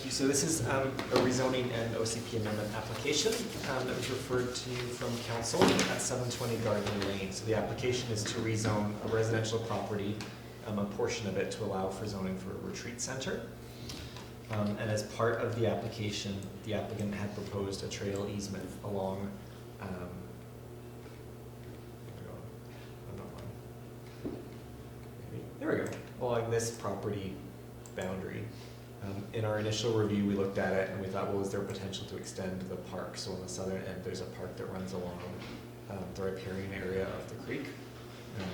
you. So this is a rezoning and OCP amendment application that was referred to you from council at 720 Gardner Lane. So the application is to rezone a residential property, a portion of it to allow for zoning for a retreat center. And as part of the application, the applicant had proposed a trail easement along there we go, along this property boundary. In our initial review, we looked at it and we thought, well, is there potential to extend the park? So on the southern end, there's a park that runs along the riparian area of the creek.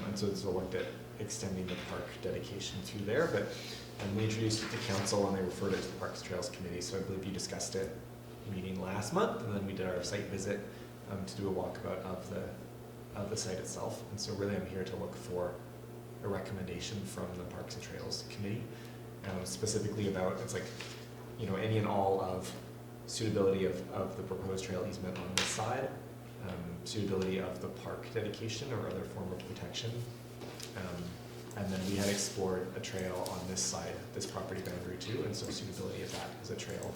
And so we looked at extending the park dedication to there, but we introduced it to council and they referred it to the Parks and Trails Committee. So I believe you discussed it in a meeting last month, and then we did our site visit to do a walkabout of the site itself. And so really I'm here to look for a recommendation from the Parks and Trails Committee, specifically about, it's like, you know, any and all of suitability of the proposed trail easement on this side, suitability of the park dedication or other form of protection, and then we had explored a trail on this side, this property boundary too, and so suitability of that as a trail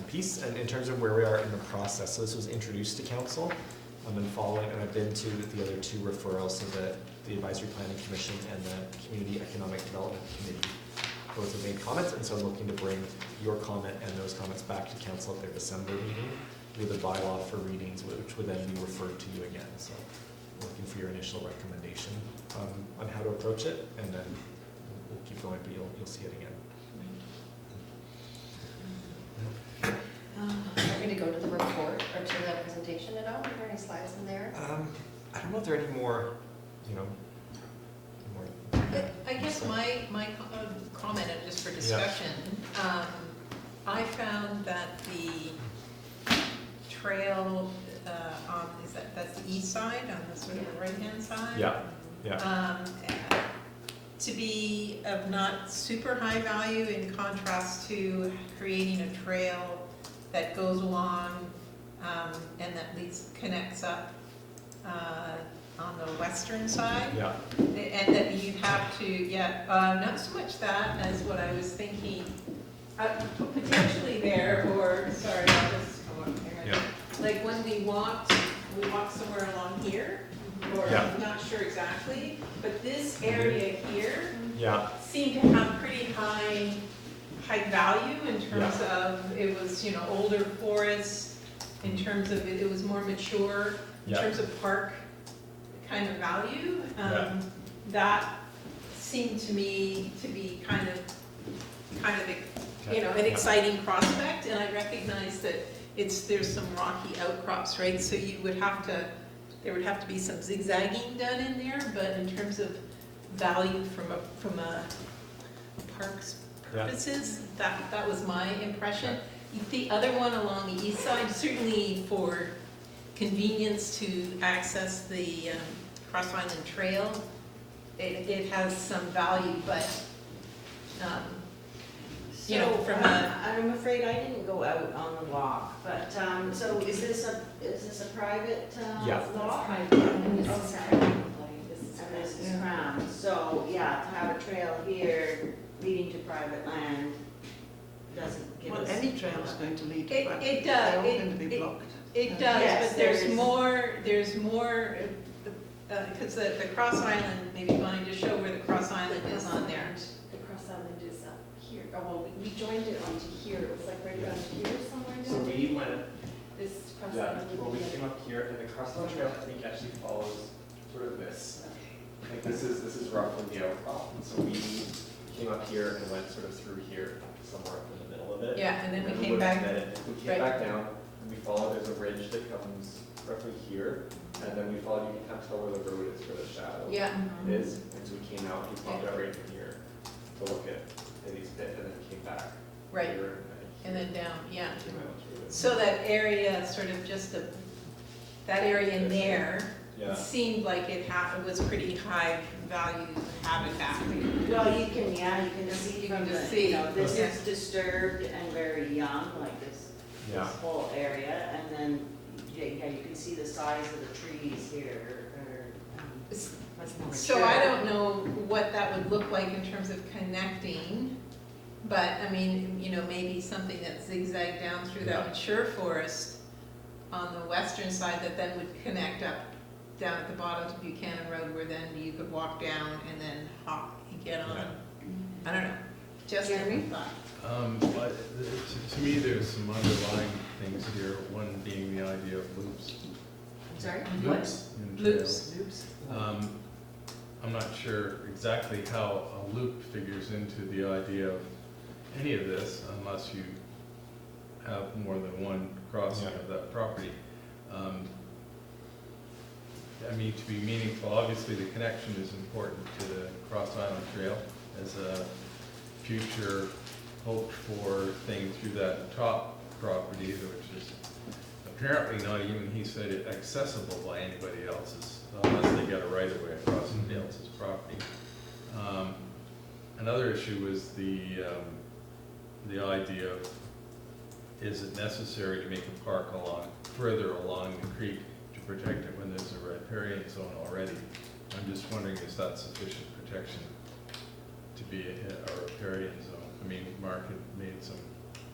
piece. And in terms of where we are in the process, so this was introduced to council, and I've been to the other two referrals, so the Advisory Planning Commission and the Community Economic Development Committee both have made comments, and so I'm looking to bring your comment and those comments back to council at their December meeting with a bylaw for readings, which would then be referred to you again. So I'm looking for your initial recommendation on how to approach it, and then we'll keep going, but you'll see it again. Are we going to go to the report or to the presentation at all? Are there any slides in there? I don't know if there are any more, you know, I guess my comment, and just for discussion, I found that the trail that's the east side, on the sort of the right-hand side, to be of not super high value in contrast to creating a trail that goes along and that connects up on the western side, and that you'd have to, not so much that as what I was thinking, potentially there, or, sorry, I'll just come up here. Like when we walked somewhere along here, or I'm not sure exactly, but this area here seemed to have pretty high value in terms of, it was, you know, older forest, in terms of it was more mature, in terms of park kind of value. That seemed to me to be kind of you know, an exciting prospect, and I recognize that there's some rocky outcrops, right? So there would have to be some zigzagging done in there, but in terms of value from a park's purposes, that was my impression. The other one along the east side, certainly for convenience to access the Cross Island Trail, it has some value, but you know, from I'm afraid I didn't go out on the walk, but so is this a private walk? And this is Crown. This is Crown. So to have a trail here leading to private land doesn't give us. Any trail is going to lead to private. It does. They're all going to be blocked. It does, Yes, but there's more, because the Cross Island, maybe Bonny, to show where the Cross Island is on there. The Cross Island is up here. Oh, well, we joined it onto here. It was like right around here somewhere. So we went, This Cross Island. well, we came up here, and the Cross Island Trail, I think, actually follows sort of this. Like this is roughly the outcrop, and so we came up here and went sort of through here, somewhere up in the middle of it. Yeah, and then we came back. We came back down, and we followed. There's a ridge that comes roughly here, and then we followed. You can kind of tell where the road is, where the shadow is, and so we came out. We popped out right from here to look at Eddie's pit, and then came back. Right, here, and then down, came out through it. So that area, sort of just that area in there, Yeah. it seemed like it was pretty high value habitat. Well, you can see You from can the, just see. you know, this is disturbed and very young, like this whole area, and then you can see the size of the trees here. So I don't know what that would look like in terms of connecting But, I mean, you know, maybe something that zigzagged down through that Yeah. mature forest on the western side that then would connect up down at the bottom to Buchanan Road, where then you could walk down and then hop and get on. Yeah. I don't know, just a Jeremy? thought. But to me, there's some underlying things here, one being the idea of loops. I'm sorry? Loops and Loops. trails. I'm not sure exactly how a loop figures into the idea of any of this unless you have more than one crossing of that property. I mean, to be meaningful, obviously the connection is important to the Cross Island Trail as a future hoped for thing through that top property, which is apparently not even, he said, it accessible by anybody else's, unless they get a right of way across somebody else's property. Another issue was the idea of, is it necessary to make a park further along the creek to protect it when there's a riparian zone already? I'm just wondering, is that sufficient protection to be a riparian zone? I mean, Mark had made some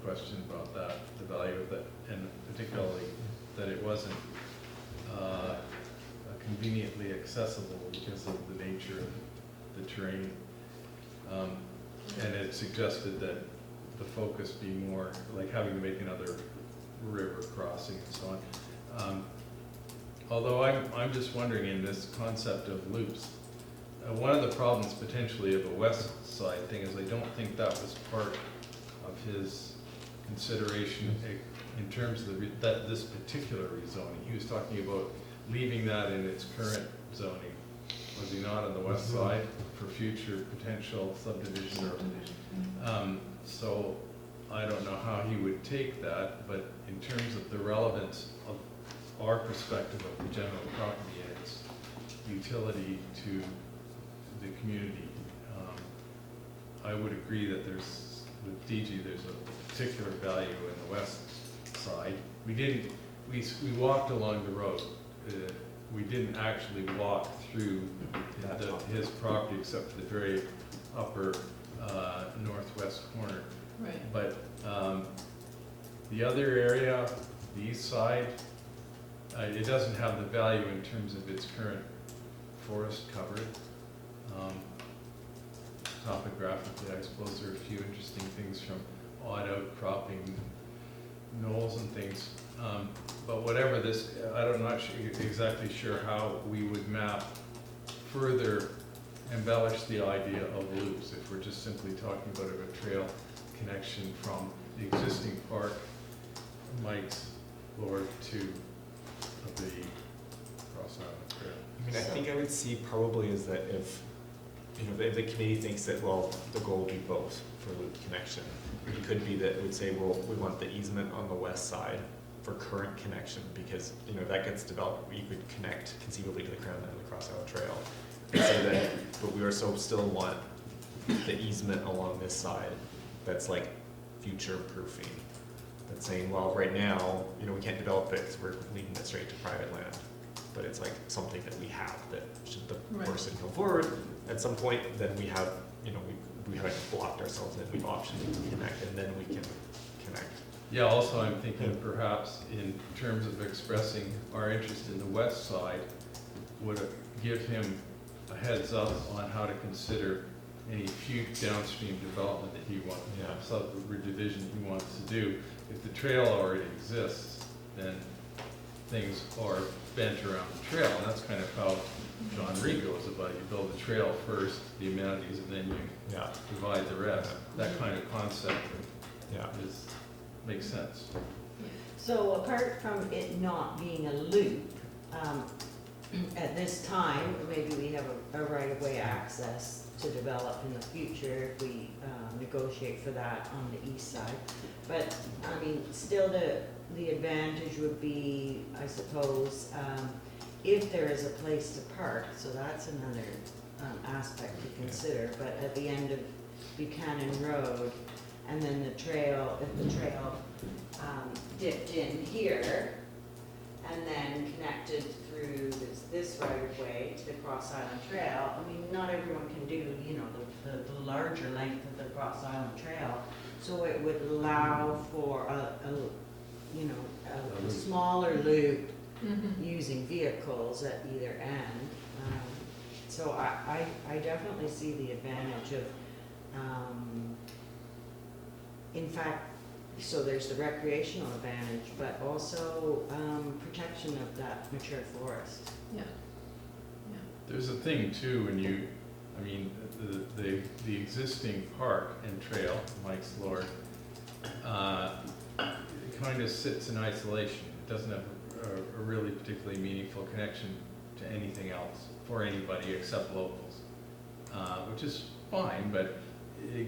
question about that, the value of that, and particularly that it wasn't conveniently accessible because of the nature of the terrain. And it suggested that the focus be more like having to make another river crossing and so on. Although I'm just wondering, in this concept of loops, one of the problems potentially of a west side thing is I don't think that was part of his consideration in terms of this particular rezoning. He was talking about leaving that in its current zoning. Was he not on the west side for future potential subdivision or so I don't know how he would take that, but in terms of the relevance of our perspective of the general property and its utility to the community, I would agree that with DG, there's a particular value in the west side. We walked along the road. We didn't actually walk through his property except for the very upper northwest corner. Right. But the other area, the east side, it doesn't have the value in terms of its current forest cover. Topographically, I suppose there are a few interesting things from odd outcropping knolls and things. But whatever this, I'm not exactly sure how we would map further embellish the idea of loops if we're just simply talking about a trail connection from the existing park, Mike's Lord, to the Cross Island Trail. I mean, I think I would see probably is that if the committee thinks that, well, the goal would be both for loop connection, it could be that it would say, well, we want the easement on the west side for current connection, because, that gets developed, you could connect conceivably to the Crown and the Cross Island Trail. And say that, but we also still want the easement along this side that's like future proofing. That's saying, well, right now, we can't develop it because we're leaving it straight to private land. But it's like something that we have, that should the person come forward at some point, then we have, we haven't blocked ourselves in, we've optioned to connect, and then we can connect. Yeah, also I'm thinking perhaps in terms of expressing our interest in the west side, would give him a heads up on how to consider any future downstream development that he wants, subdivision he wants to do. If the trail already exists, then things are bent around the trail, and that's kind of how John Reed goes about it. You build the trail first, the amenities, and then you provide the rest. That kind of concept makes sense. So apart from it not being a loop, at this time, maybe we have a right-of-way access to develop in the future if we negotiate for that on the east side. But, I mean, still the advantage would be, I suppose, if there is a place to park, so that's another aspect to consider. But at the end of Buchanan Road, and then the trail, if the trail dipped in here, and then connected through this right of way to the Cross Island Trail, I mean, not everyone can do, the the larger length of the Cross Island Trail. So it would allow for you know, a smaller loop using vehicles at either end. So I definitely see the advantage of, in fact, so there's the recreational advantage, but also protection of that mature forest. Yeah. There's a thing too, when you, I mean, the existing park and trail, Mike's Lord, it kind of sits in isolation. It doesn't have a really particularly meaningful connection to anything else for anybody except locals, which is fine, but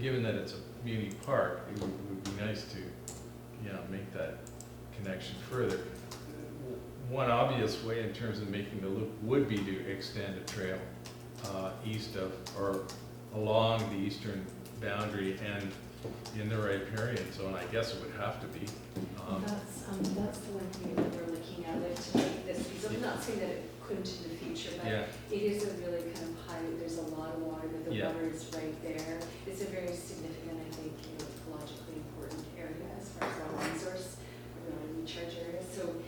given that it's a community park, it would be nice to, you know, make that connection further. One obvious way in terms of making the loop would be to extend a trail east of, or along the eastern boundary and in the riparian zone. I guess it would have to be. That's the one thing that we're looking at it tonight, this, because I'm not saying that it couldn't in the future, but Yeah. it is a really kind of high, there's a lot of water, the Yeah. water is right there. It's a very significant, I think, you know, ecologically important area as far as water resource, around recharge areas. So,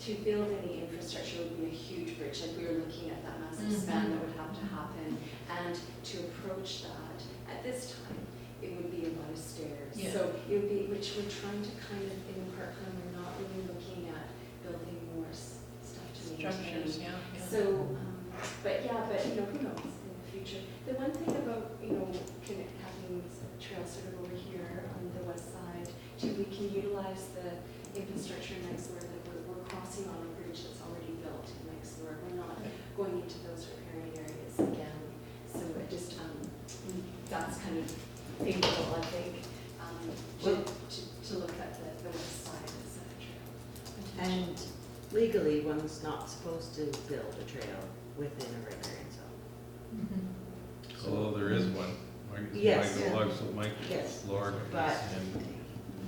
to build any infrastructure would be a huge bridge, like we were looking at that massive span that would have to happen. And to approach that, at this time, it would be a lot of stairs. Yeah. So it would be, which we're trying to kind of, in the park plan, we're not really looking at building more stuff to maintain. Structures, yeah. So, but yeah, but you know, who knows in the future. The one thing about, you know, having trails sort of over here on the west side, too, we can utilize the infrastructure next door that we're crossing on a bridge that's already built next door. We're not going into those riparian areas again. So it just, that's kind of favorable, I think, to look at the west side of the trail. And legally, one's not supposed to build a trail within a riparian zone. Although there is one. Yes. Mike's Yes. Lord. But and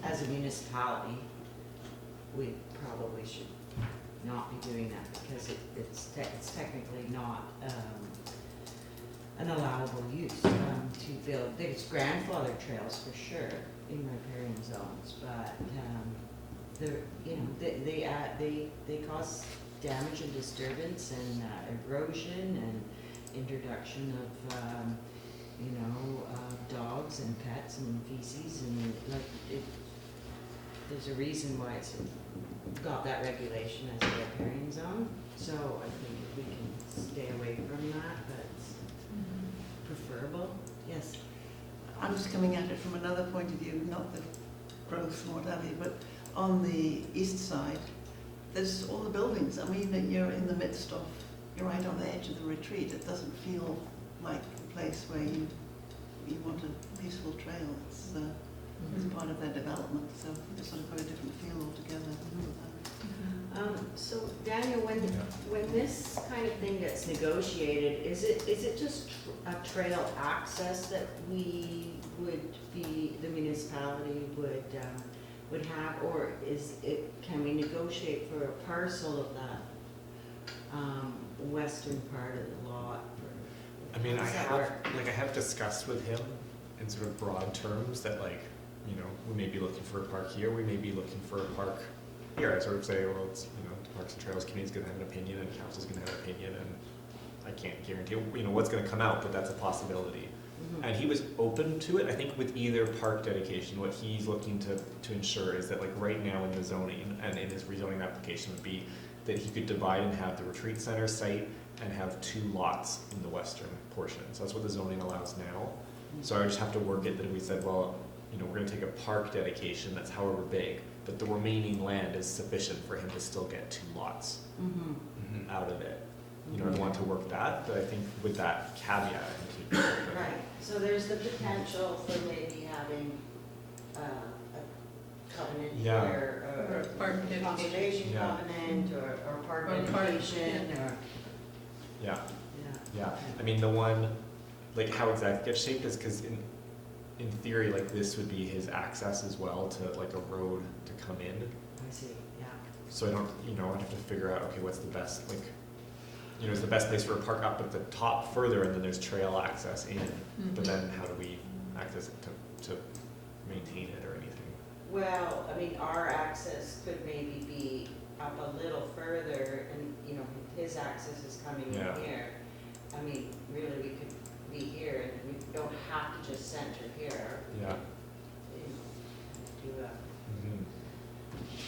as a municipality, we probably should not be doing that because it's technically not an allowable use to build. There's grandfather trails for sure in riparian zones, but they're, you know, they cause damage and disturbance and erosion and introduction of you know, dogs and pets and feces and like it. There's a reason why it's got that regulation as a riparian zone. So I think if we can stay away from that, that's preferable. Yes. I'm just coming at it from another point of view, not the growth and what have you, but on the east side, there's all the buildings. I mean, you're in the midst of, you're right on the edge of the retreat. It doesn't feel like a place where you want a peaceful trail. It's part of their development, so it's sort of got a different feel altogether. So Daniel, when this kind of thing gets negotiated, is it just a trail access that we would be, the municipality would have, or can we negotiate for a parcel of that western part of the lot? I mean, I Does that have, work? I have discussed with him in sort of broad terms that you know, we may be looking for a park here, we may be looking for a park here. I sort of say, well, it's, you know, the Parks and Trails Committee's gonna have an opinion and council's gonna have an opinion, and I can't guarantee, you know, what's gonna come out, but that's a possibility. And he was open to it. I think with either park dedication, what he's looking to ensure is that right now in the zoning and in his rezoning application would be that he could divide and have the retreat center site and have 2 lots in the western portion. So that's what the zoning allows now. So I would just have to work it that we said, well, you know, we're gonna take a park dedication that's however big, but the remaining land is sufficient for him to still get 2 lots out of it. You know, I want to work that, but I think with that caveat, I think he'd be open. Right, so there's the potential for maybe having a covenant Yeah. or Or park a dedication. conservation Yeah. covenant or park Or park, dedication or, Yeah, yeah. yeah. I mean, the one, how exactly it gets shaped is because in theory, this would be his access as well to a road to come in. I see, yeah. So I don't, you know, I'd have to figure out, okay, what's the best, you know, is the best place for a park up at the top further, and then there's trail access in. But then how do we access it to maintain it or anything? Well, I mean, our access could maybe be up a little further, and, you know, his access is coming Yeah. in here. I mean, really, we could be here, and we don't have to just center here, Yeah. you know, do a.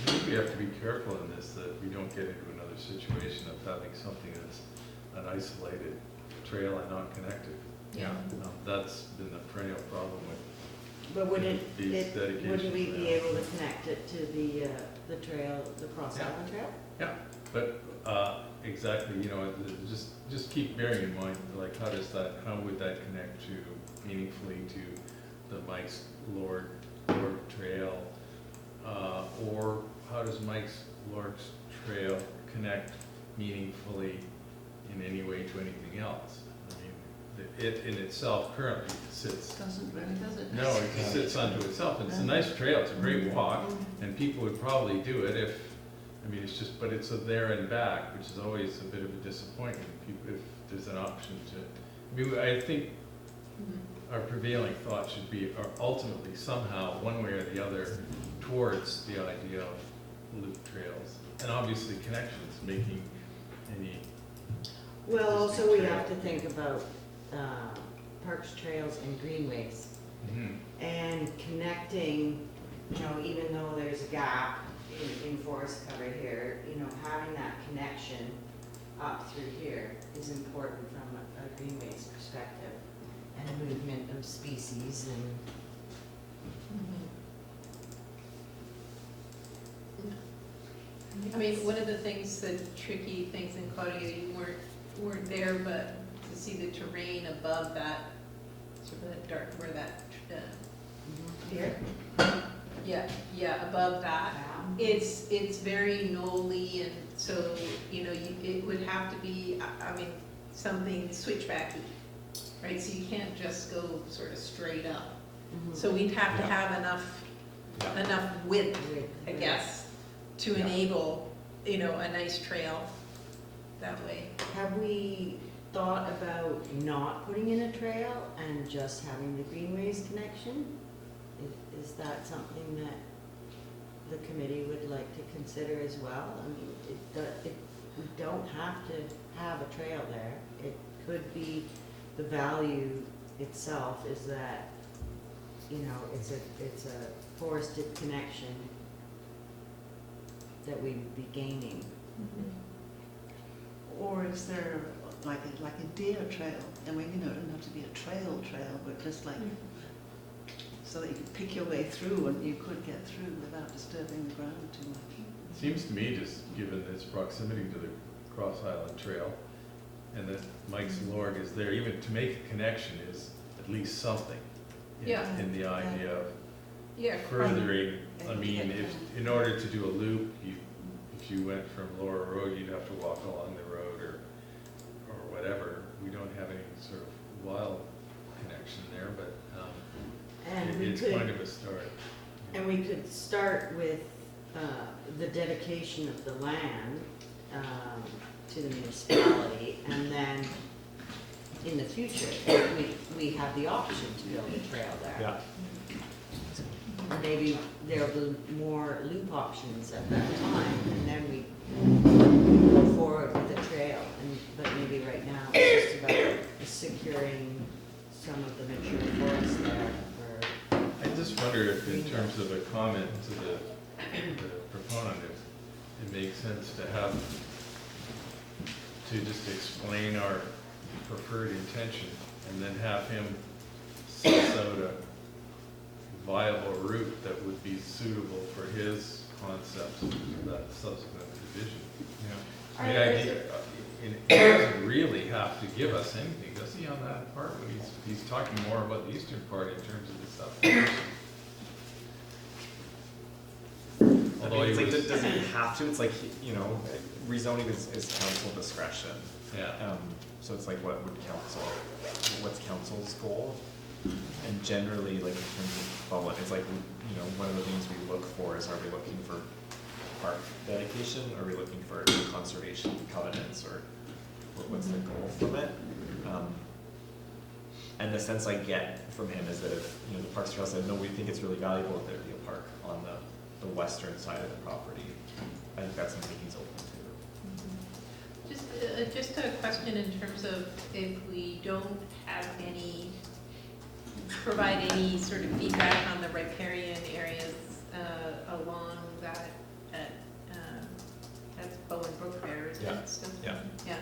I think we have to be careful in this, that we don't get into another situation of having something that's an isolated trail and not connected. Yeah. That's been the perennial problem with But wouldn't these it, dedications. wouldn't we be now. able to connect it to the trail, the Cross Yeah. Island Trail? But, exactly, you know, just keep bearing in mind, like, how would that connect to, meaningfully to the Mike's Lord Trail? Or how does Mike's Lord's Trail connect meaningfully in any way to anything else? I mean, it in itself currently sits, Doesn't really, does it? no, it just sits unto itself. It's a nice trail, it's a great walk, and people would probably do it if, I mean, it's just, but it's a there and back, which is always a bit of a disappointment if there's an option to, I mean, I think our prevailing thought should be, or ultimately somehow, one way or the other, towards the idea of loop trails, and obviously connections, making any, Well, also we have to think about parks, trails, and greenways. And connecting, you know, even though there's a gap in forest cover here, you know, having that connection up through here is important from a greenways perspective, and movement of species and. I mean, one of the things, the tricky things in Claudia, you weren't there, but to see the terrain above that, sort of that dark, where that, Here? yeah, above that, it's very knolly, and so, you know, it would have to be, I mean, something switchbacky, right? So you can't just go sort of straight up. So we'd have to Yeah. have enough width, I guess, to Yeah. enable, you know, a nice trail that way. Have we thought about not putting in a trail and just having the greenways connection? Is that something that the committee would like to consider as well? I mean, we don't have to have a trail there. It could be, the value itself is that, you know, it's a forested connection that we would be gaining. Or is there like a deer trail? I mean, you know, it doesn't have to be a trail, but just like, so that you could pick your way through, and you could get through without disturbing the ground too much. seems to me, just given its proximity to the Cross Island Trail, and that Mike's Lord is there, even to make a connection is at least something in the idea of Yeah, furthering. I mean, in order to do a loop, if you went from Laura Road, you'd have to walk along the road or whatever. We don't have any sort of wild connection there, but And we it's could, kind of a start. and we could start with the dedication of the land to the municipality, and then in the future, we have the option to build a trail there. Yeah. Maybe there'll be more loop options at that time, and then we go forward with the trail. But maybe right now, it's just about securing some of the mature forest there for. I just wonder if, in terms of a comment to the proponent, if it makes sense to just explain our preferred intention and then have him suss out a viable route that would be suitable for his concepts of that subsequent division. I mean, he doesn't really have to give us anything, does he, on that part? When he's talking more about the eastern part in terms of the subdivision. Although I mean, he it's like, was, doesn't have to, it's like, you know, rezoning is council discretion. yeah. So it's like, what's council's goal? And generally, like, in terms of Bowen, it's like, you know, one of the things we look for is, are we looking for park dedication? Are we looking for conservation covenants, or what's the goal from it? And the sense I get from him is that if, you know, the Parks Trail said, no, we think it's really valuable that there be a park on the western side of the property, I think that's something he's open to. Just a question in terms of if we don't have provide any sort of feedback on the riparian areas along that, that's Bowen Brook there, isn't it? Still? Yeah. Yeah,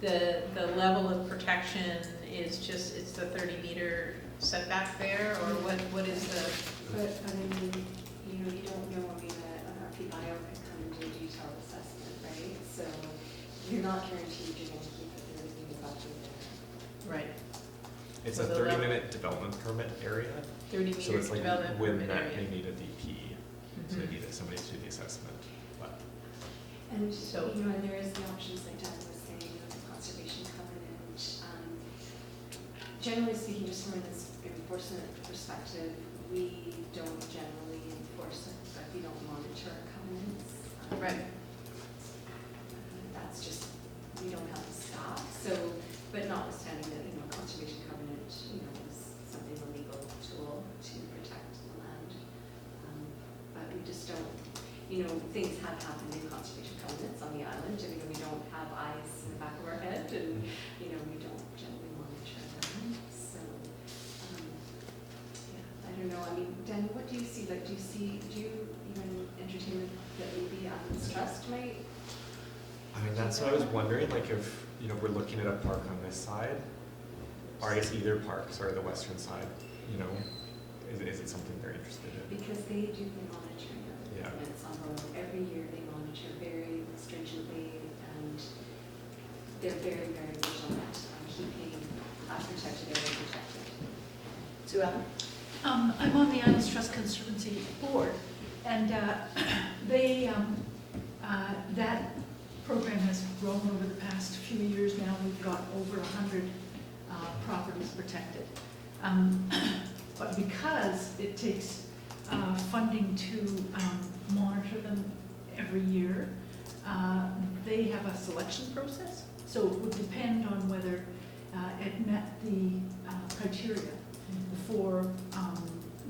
the level of protection is just, it's the 30-meter setback there, or what is the? But I mean, you know, you don't know, I mean, an RPBio can come and do a detailed assessment, right? So you're not guaranteed you're going to keep it 30 meters up there. Right. It's So a the 30-minute development permit area, 30 so meter it's like development when permit that area. may need a DP, so they Mhm. need somebody to do the assessment. But And, So- you know, and there is the options like Dan was saying, you know, the conservation covenant. Generally speaking, just from an enforcement perspective, we don't generally enforce it, but we don't monitor our covenants. Right. That's just, we don't have the staff, so, but notwithstanding that, you know, conservation covenant, you know, is something, a legal tool to protect the land. But we just don't, you know, things have happened in conservation covenants on the island, and, you know, we don't have eyes in the back of our head, and, you know, we don't generally monitor them, so, yeah, I don't know, I mean, Dan, what do you see, like, do you even entertain that maybe Adams Trust might? I mean, that's what I was wondering, like if, you know, we're looking at a park on this side, or I guess either parks or the western side, you know, is it something they're interested in? Because they do the monitoring of the Yeah. covenants on road. Every year they monitor very stringently, and they're very, very vigilant on keeping a protected area protected. Sue Ellen? I'm on the Islands Trust Conservancy Board, and that program has grown over the past few years now. We've got over 100 properties protected. But because it takes funding to monitor them every year, they have a selection process. So it would depend on whether it met the criteria for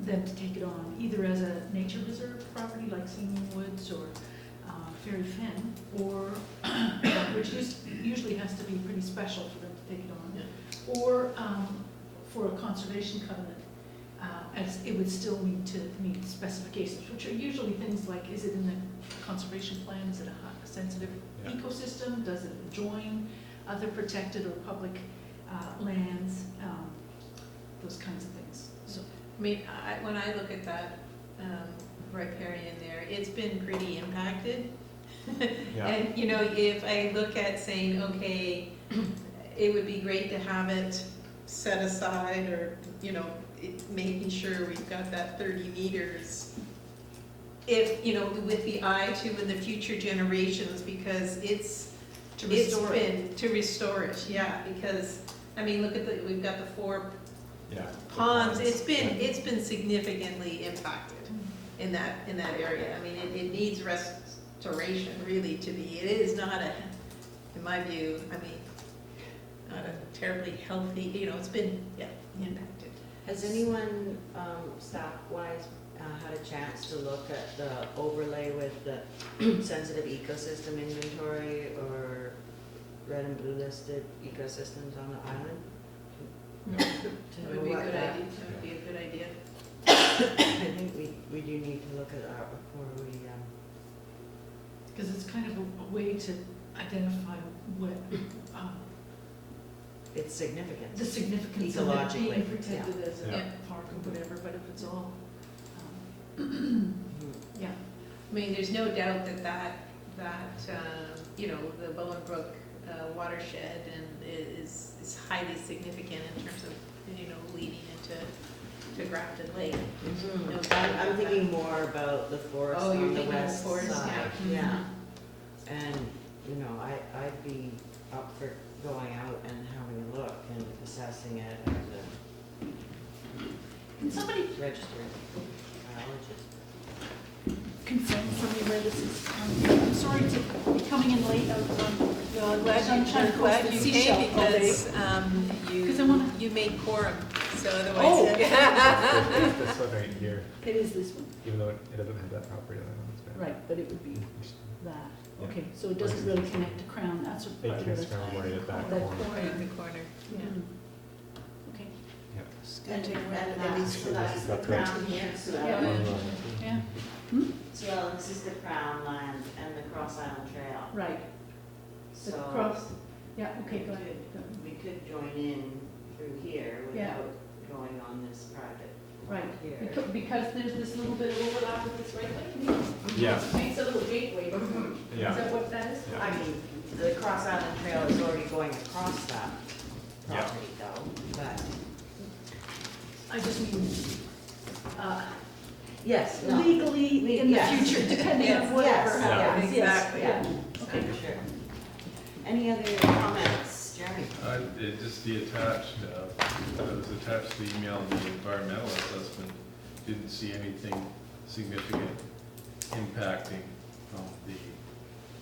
them to take it on, either as a nature reserve property like Singing Woods or Fairy Fen, or which usually has to be pretty special for them to take it on, or for a conservation covenant, as it would still need to meet specifications, which are usually things like, is it in the conservation plan, is it a sensitive ecosystem, does it adjoin other protected or public lands, those kinds of things. So, I mean, when I look at that riparian there, it's been pretty impacted. Yeah. And, you know, if I look at saying, okay, it would be great to have it set aside, or, you know, making sure we've got that 30 meters, if, you know, with the eye to in the future generations, because to restore to restore it, yeah, because, I mean, look at we've got the 4 Yeah. ponds, it's been significantly impacted in that area. I mean, it needs restoration really to be, it is not in my view, I mean, not a terribly healthy, you know, it's been, impacted. Has anyone, staff-wise, had a chance to look at the overlay with the sensitive ecosystem inventory or red and blue listed ecosystems on the island? That To would know be a what good that- idea, that would be a good idea. I think we do need to look at that before we, because it's kind of a way to identify what, it's significant. the significance of it Ecologically, being protected as a Yeah. park or whatever, but if it's all, yeah. I mean, there's no doubt that you know, the Bowen Brook watershed is highly significant in terms of, you know, leading into Grafton Lake. Mhm. No doubt about I'm thinking more about the forest Oh, you're on the thinking of west forest, side, yeah. yeah. And, you know, I'd be up for going out and having a look and assessing it as Can somebody a registered biologist. confirm for me where this is? I'm sorry to be coming in late, I was on Well, I'm glad Sunshine I'm glad Coast you and came seashell all day. because 'Cause I wanna- you made quorum, so Oh. otherwise. This one right here, It is this one, even though it doesn't have that property line on its back. right, but it would be that. Yeah. Okay, so it doesn't really connect to Crown, that's what It part of connects it. Crown right at that That corner. corner. Right in the corner, yeah. Mhm. Okay, And Take one and of that's, these. so that's the crown here, so Yeah. that, yeah, so this is the crown land and the Cross Island Trail. right, the So cross, yeah, okay, go ahead. Go ahead. we could join in through here Yeah. without going on this private Right, here. because there's this little bit of overlap with this right lane. Yeah. Makes a little gateway. Is Yeah. that what that is? Yeah. I mean, the Cross Island Trail is already going across that Yeah. property though, but, I just mean, yes, no. legally in the Yes. future, depending Yes, on whatever yes, happens. yeah, Yes, exactly. yeah. Okay, Okay. sure. Any other comments, Jeremy? It just the attached, that was attached to the email, the environmental assessment, didn't see anything significant impacting the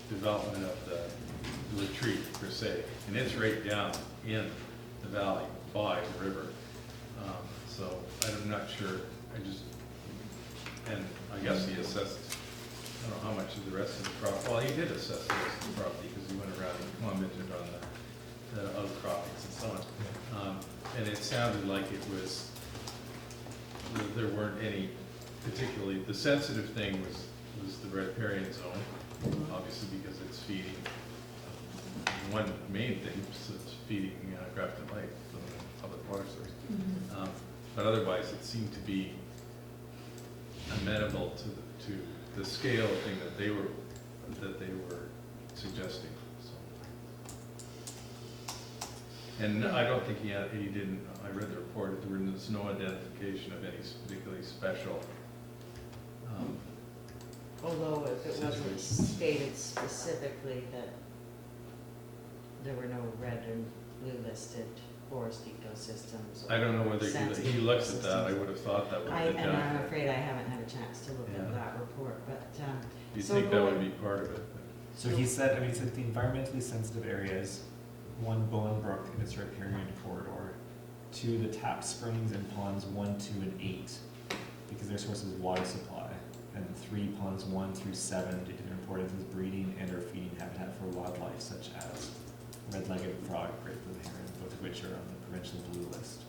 development of the retreat per se. And it's right down in the valley by the river. So I'm not sure, and I guess he assessed, I don't know how much of the rest of the property, well, he did assess the rest of the property because he went around and commented on the outcroppings and so on. And it sounded like it was, there weren't any particularly, the sensitive thing was the riparian zone, obviously because it's feeding, one main thing, so it's feeding Grafton Lake, the public water source. Mhm. But otherwise, it seemed to be amenable to the scale thing that they were suggesting, so. And I don't think he didn't, I read the report, there was no identification of any particularly special, Although if it wasn't Situation. stated specifically that there were no red and blue listed forest ecosystems. I don't know whether sensitive he looks at that, I ecosystems. would have thought that would have been And I'm done. afraid I haven't had a chance to look Yeah. at that report, but, You'd so think that would going- be part of it. So he said, he said the environmentally sensitive areas, one, Bowen Brook and its riparian corridor, two, the tap springs and ponds 1, 2, and 8, because their source is water supply, and three, ponds 1 through 7, due to their importance as breeding and or feeding habitat for wildlife such as red-legged frog, great-blue heron, both of which are on the provincial blue list.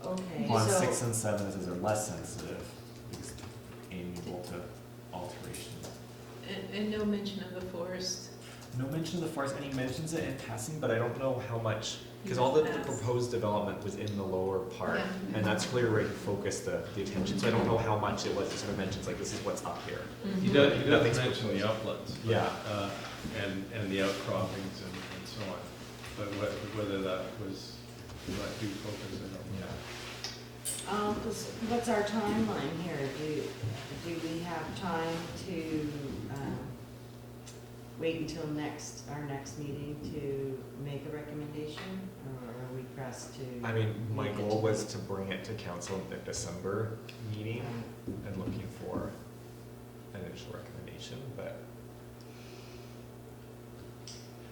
okay, Ponds so, 6 and 7, it says are less sensitive, because amiable to alteration. And no mention of the forest. No mention of the forest, and he mentions it in passing, but I don't know how much, because all the proposed development was in the lower part, Yeah. and that's clearly where he focused the attention, so I don't know how much it was, he sort of mentions like, this is what's up here. He does Nothing's mention the proposed. uplands. but, Yeah. And the outcroppings and so on, but whether that was, what do focus, I don't know. what's our timeline here? Do we have time to, wait until our next meeting to make a recommendation, or are we pressed to? I mean, my make it goal to- was to bring it to council in the December meeting, and looking for an initial recommendation, but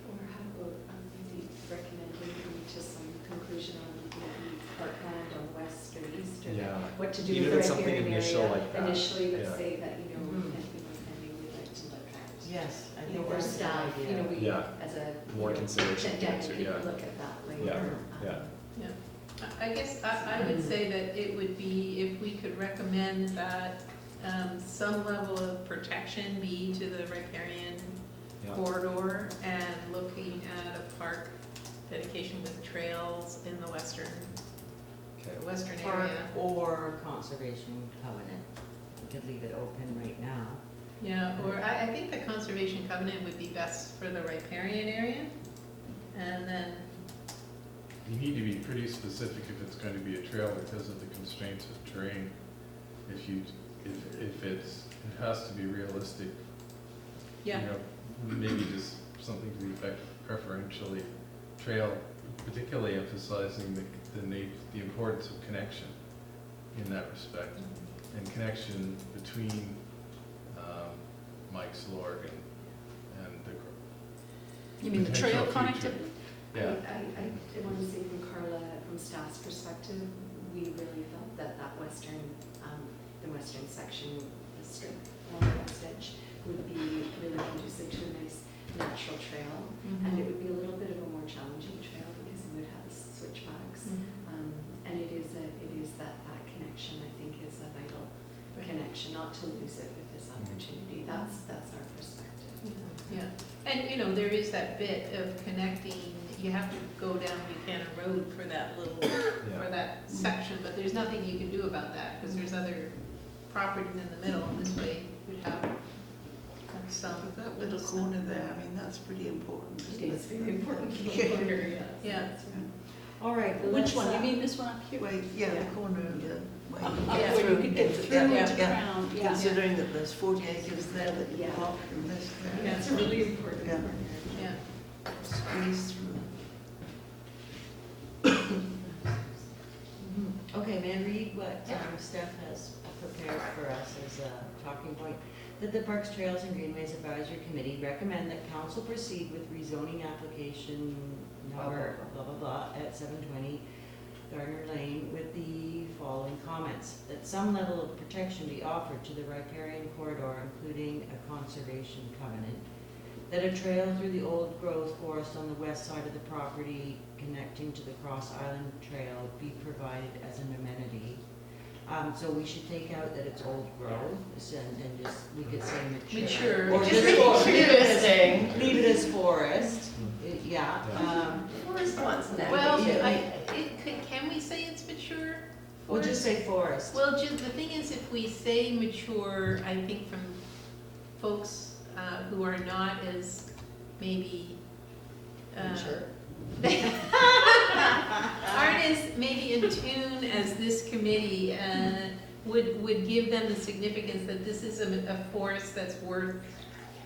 Or how about maybe recommending coming to some conclusion on maybe parkland on west or east, or yeah. what to do Even with if the it's something riparian initial area? like that, Initially, yeah. let's say that, you know, Mhm. anything we're pending, we'd like to look at. Yes, I You know, think or that's a good staff, you know, idea. we, Yeah. as a, More consideration yeah, to it, we yeah. could look at that later. Yeah, yeah. I guess I would say that it would be if we could recommend that some level of protection be to the riparian Yeah. corridor and looking at a park dedication with trails in the western Park area. or conservation covenant, we could leave it open right now. Yeah, or I think the conservation covenant would be best for the riparian area. And then, You need to be pretty specific if it's going to be a trail because of the constraints of terrain. If it has to be realistic, you yeah, know, maybe just something to the effect of preferentially trail, particularly emphasizing the importance of connection in that respect, and connection between Mike's Lorg and You mean the trail Potential future. connectivity? Yeah, I want to say from Carla, from staff's perspective, we really felt that the western section, the strip along the west edge, would be really conducive to a nice natural trail. And it would be a little bit of a more challenging trail because it would have switchbacks. And it is that connection, I think, is a vital connection, not to lose it with this opportunity. That's our perspective. Yeah, and you know, there is that bit of connecting, you have to go down Buchanan Road for that little, for that section, but there's nothing you can do about that, because there's other property in the middle, and this way we'd have some. But that little corner there, I mean, that's pretty important. It is very important. Yeah. All right. well, Which let's, one? You mean this one up here? Wait, yeah, the corner of the way. Yeah, where you could get through into Crown, yeah. Considering that there's 40 acres there that you Yeah. block and this there. Yeah, it's really important. Yeah. Yeah. Squeeze through. Okay, may I read what Steph has prepared for us as a talking point? That the Parks, Trails and Greenways Advisory Committee recommend that council proceed with rezoning application number blah, blah, blah at 720 Gardner Lane with the following comments. That some level of protection be offered to the riparian corridor, including a conservation covenant. That a trail through the old growth forest on the west side of the property connecting to the Cross Island Trail be provided as an amenity. So we should take out that it's old growth, and just, we could say mature. Mature. Or Just just leave it as forest, yeah. Forest wants that. Well, Yeah. can we say it's mature? We'll just say forest. Well, just, the thing is, if we say mature, I think from folks who are not as maybe aren't as maybe in tune as this committee, would give them the significance that this is a forest that's worth,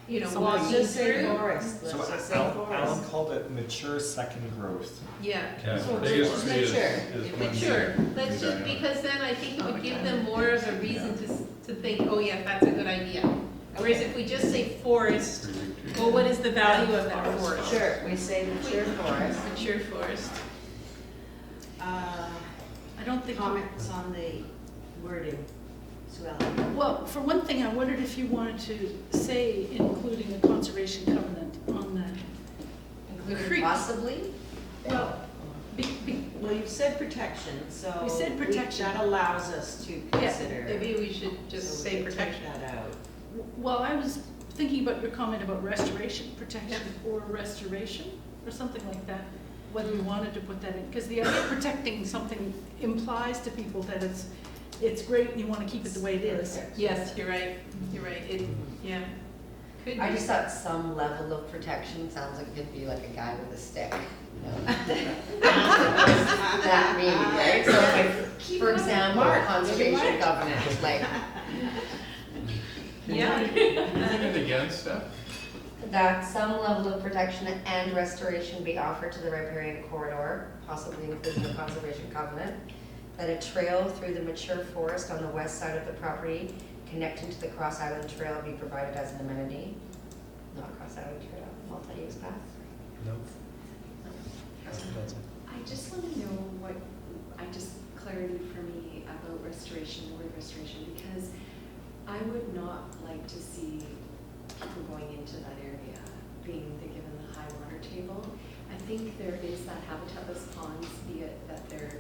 you know, So walking let's just say through. forest, let's just say Alan forest. called it mature second growth. Yeah. yeah, So they used to just see mature. as one Mature, big let's just, diameter. because then I think it would give them more of a reason to think, oh yeah, that's a good idea. Whereas if we just say forest, well, what is the value of that forest? Sure, we say mature forest. Mature forest. I don't think. Comments on the wording, Sue Ellen? Well, for one thing, I wondered if you wanted to say including a conservation covenant on the creek. Possibly? Well, Well, you've said protection, so. We said protection. That allows us to consider. Maybe we should just So we say can take protection. that out. well, I was thinking about your comment about restoration, protection or restoration, or something like that, whether you wanted to put that in, because the idea of protecting something implies to people that it's great and you want to keep it the way it is. Yes, you're right, it, yeah. Could I be. just thought some level of protection sounds like it could be like a guy with a stick. You know? That means, right? So like, for example, conservation covenant, like, Yeah. Say it again, Steph? that some level of protection and restoration be offered to the riparian corridor, possibly including a conservation covenant. That a trail through the mature forest on the west side of the property connecting to the Cross Island Trail be provided as an amenity. Not Cross Island Trail, multi-use path. No. I just want to know clarity for me about restoration, the word restoration, because I would not like to see people going into that area being given the high water table. I think there is that habitatless ponds, be it that there's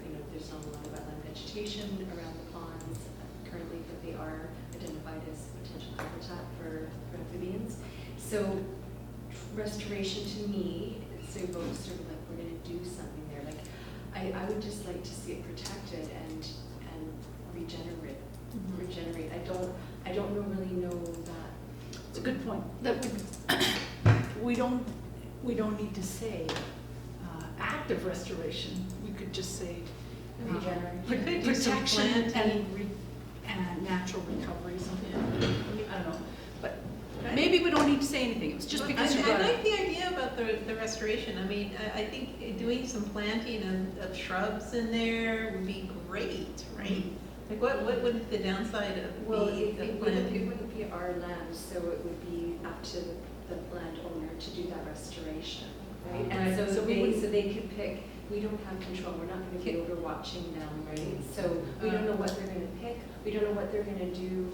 not a lot of wetland vegetation around the ponds currently, but they are identified as potential habitat for amphibians. So restoration to me, so both sort of like we're going to do something there. Like I would just like to see it protected and regenerate. Regenerate. I don't really know that. It's a good point. That we don't need to say active restoration. We could just say Regenerate. protection and natural recovery, something. I don't know, but maybe we don't need to say anything. It's just because you I brought it like up. the idea about the restoration. I mean, I think doing some planting of shrubs in there would be great, right? Like what would the downside of Well, be it the wouldn't planting? be our land, so it would be up to the the landowner to do that restoration, right? Right, And so so we they, wouldn't- so they could pick, we don't have control, we're not gonna be over watching them, right? So we don't know what they're gonna pick, we don't know what they're gonna do,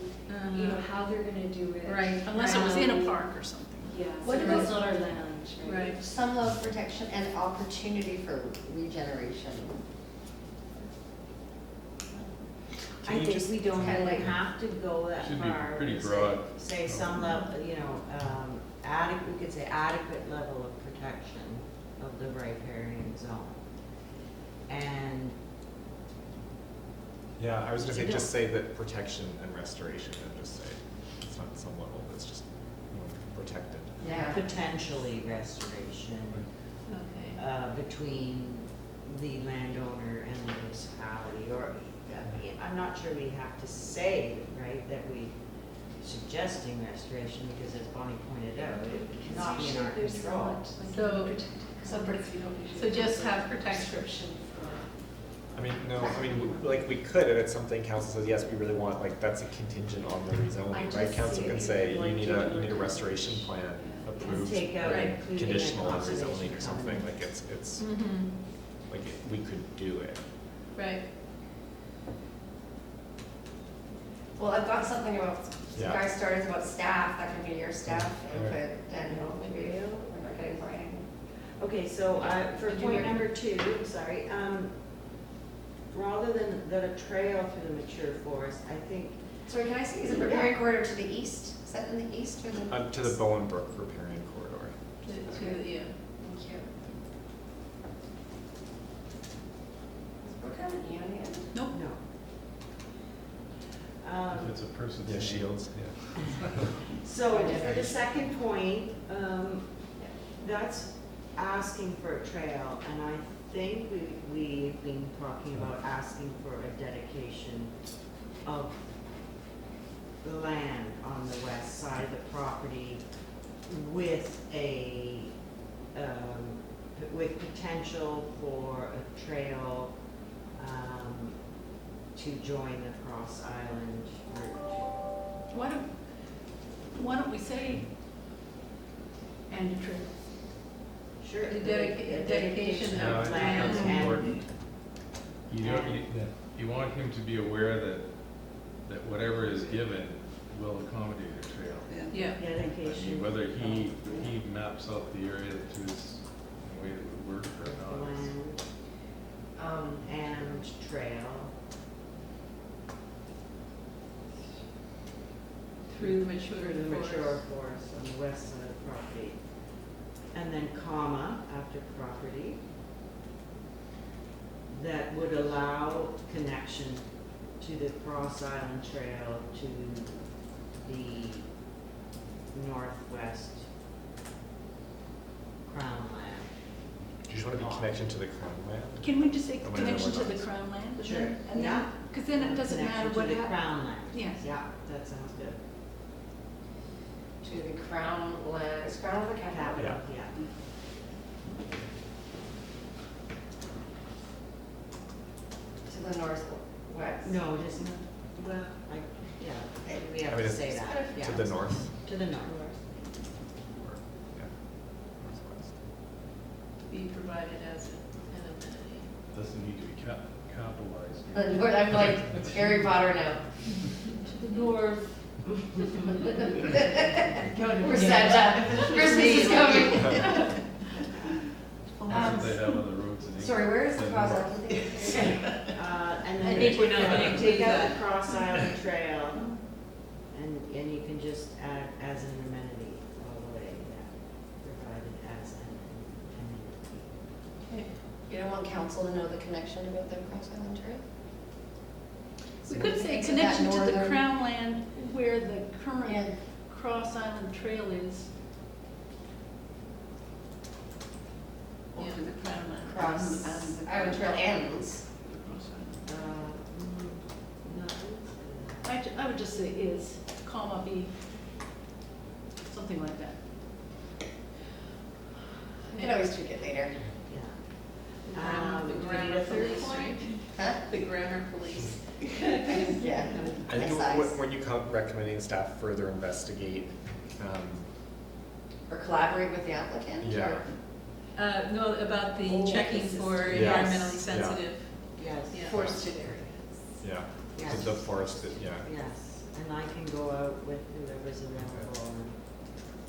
you know, how they're gonna do it. Right. Unless it was in a park or something. Yeah, What so about- that's not our land, right? Right. Some level of protection and opportunity for regeneration. I Can you think just- we don't Kinda like- have to go that Should be far. pretty We say- broad. Say some level, you know, adequate, we could say adequate level of protection of the riparian zone. And Yeah, I was gonna say, You just say that protection and restoration, and just say, it's not some level, it's just, you know, protected. Yeah. potentially restoration, Okay. between the landowner and the municipality, or, I mean, I'm not sure we have to say, right, that we suggesting restoration, because as Bonnie pointed out, it cannot be in our There's control. not, like, So- protected so covenants, we don't usually so just have have protection. prescription for. I mean, no, I mean, like, we could, if it's something council says, yes, we really want, like, that's a contingent on the I rezoning, just right? Council see can it say, you like need you a would- restoration plan Yeah. And approved, take out right, including a conditional on conservation rezoning or something, covenant. like, it's, Mm-hmm, like, we could do it. right. Well, I've got something about, some Yeah. guy started about staff, that can be your staff Alright. input, and maybe we're not getting writing. Okay, so, for Did you point hear- number 2, sorry, rather than a trail through the mature forest, I think, Sorry, can I see, is it riparian corridor to the east? Is that in the east or the? To the Bowen Brook riparian corridor. Yeah. Thank you. Is Brook have an E on the end? Nope. no. If it's a person's Yeah, name. shields, yeah. So for the second point, that's asking for a trail, and I think we've been talking about asking for a dedication of the land on the west side of the property with with potential for a trail, to join the Cross Island route. Why don't we say, and a trail? Sure. The dedication No, I of think land that's and, important. You want him to be aware that whatever is given will accommodate a trail. yeah, I mean, Dedication. whether he maps out the area to his way that would work or of not. land, and trail. through the mature Through the forest. mature forest on the west side of the property. And then comma after property. That would allow connection to the Cross Island Trail to the northwest Crown Land. Do you just wanna be connection to the crown land? Can we just say Or whatever connection to we're the not. crown land? Sure. And Yeah. then, because then it doesn't matter what Connection to the happens. Crown Land. Yes. Yeah, that sounds good. To the crown land, is crown the capital? Capital, yeah. To the northwest? No, just, well, yeah, we have I mean, to it's- say that, yeah. To the north, To the north. or, yeah, northwest. Be provided as an amenity. Doesn't need to be capitalized. I'm like Harry Potter now. To the north. We're Santa, Christmas is coming. That's what they have on the roads in England. Sorry, where is the The cross north. island? And I then think we're not gonna take do out that. the Cross Island Trail, and you can just add as an amenity all the way, yeah, provided as an amenity. You don't want council to know the connection about the Cross Island Trail? We could say Think of that connection to the northern- crown land where the Yeah. current Cross Island Trail is. Yeah. To the crown land. Cross Island Trail ends. No, I would just say is, comma, be, something like that. You can always tweak it later. yeah. The Do we need grammar a third police, point? right? Huh? The grammar police. Yeah. I think Size. when you come recommending staff further investigate, Or collaborate with the applicant? Yeah. or- No, about the Oh, checking this is- for Yes, environmentally yeah. sensitive Yes. Yeah. Forested area. Yeah, Yes. the forested, yeah. Yes, and I can go out with whoever's available and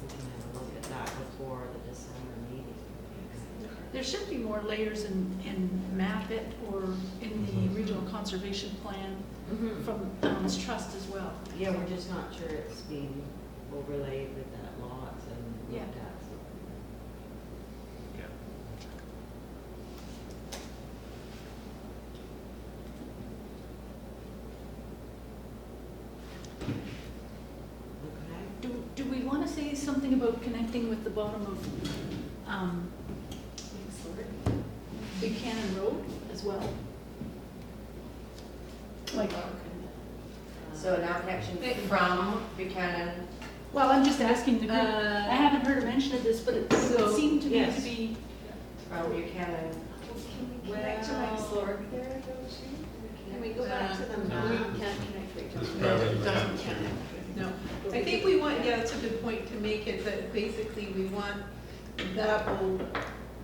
we can have a look at that before the December meeting. There should be more layers in map it or in the regional conservation plan Mhm. from Downs Trust as well. Yeah, we're just not sure it's being overlaid with that lot and Yeah. looked at. so. Okay. Do we want to say something about connecting with the bottom of Buchanan Road as well? Like, So now connection from Buchanan, well, I'm just asking the group. Uh, I haven't heard a mention of this, but it So, seemed to me yes. to be, from Buchanan. Can we connect to Well- Rexburg there, don't you? Can we go back to the We map? can't connect right to It's the. No, probably it not doesn't true. count. No, I think we want, yeah, it's a good point to make it, that basically we want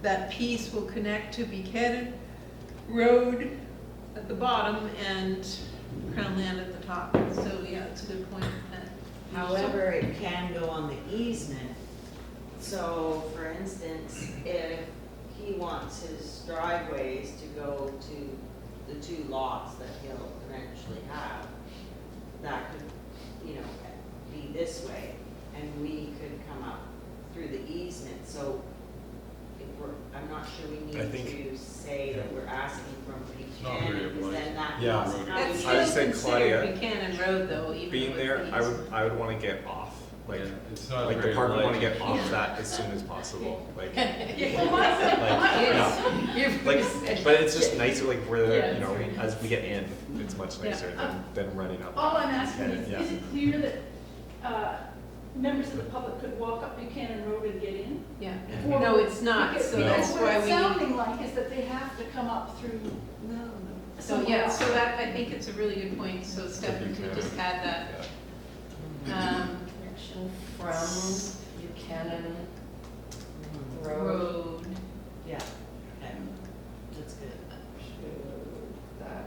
that piece will connect to Buchanan Road at the bottom and Crown Land at the top. So, yeah, it's a good point. However, it can go on the easement. So, for instance, if he wants his driveways to go to the two lots that he'll eventually have, that could, you know, be this way, and we could come up through the easement. So, if I'm not sure we I need think- to say that we're asking from not very Buchanan, because then that Yeah. means how That's we- I would still say, considered Claudia, Buchanan Road though, even Being though there, it's the I would wanna get off, like, Yeah, it's not like the very park would wanna light. get off that as soon as possible, like, well, like, but it's just nicer, like, where, Yeah, you know, it's as we get in, it's much Yeah. nicer than running up. all I'm asking is, Yeah. is it clear that members of the public could walk up Buchanan Road and get in? Yeah, Or- no, it's not, because- so No. that's Because why what it's we. sounding like is that they have to come up through. So, yeah, so that, I think it's a really good point, so Stephanie could just add that. Yeah. Connection from Buchanan Mhm. Road Road. Yeah, okay, that's good. to that.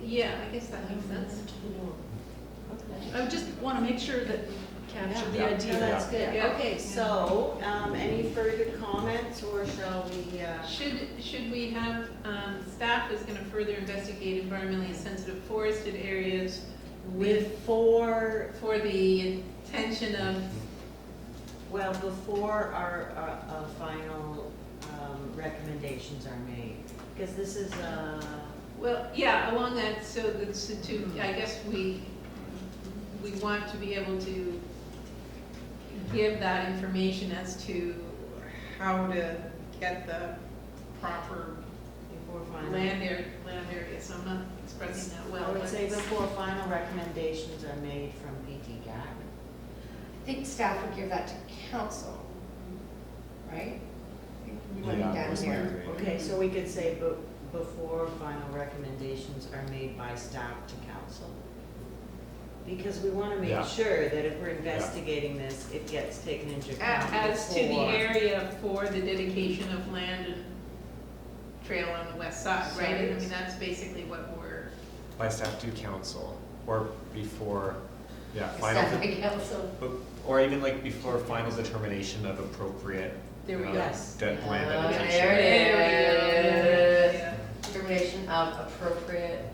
Yeah, I guess that makes sense. I would just want to make sure that we capture the Yeah, idea. that's good. Yeah. Okay, so, any further comments, or shall we, Should we have, staff is gonna further investigate environmentally sensitive forested areas before, for the intention of, well, before our final, recommendations are made? Because this is, well, yeah, along that, so that's to, I guess we want to be able to give that information as to how to get the proper before final. land area, so I'm not expressing that well. I would but- say before final recommendations are made from PT GAC. I think staff would give that to council, right? I think we want it Yeah, down was my here. reading. Okay, so we could say before final recommendations are made by staff to council. Because we want to Yeah. make sure that if we're investigating this, it gets taken into account As to the before. area for the dedication of land and trail on the west side, right? I mean, that's basically what we're, By staff to council, or before, yeah, Staff final, and council. or even like before final determination of appropriate. there we go. Yes. Land Oh, dedication. there it is. Yeah. Determination of appropriate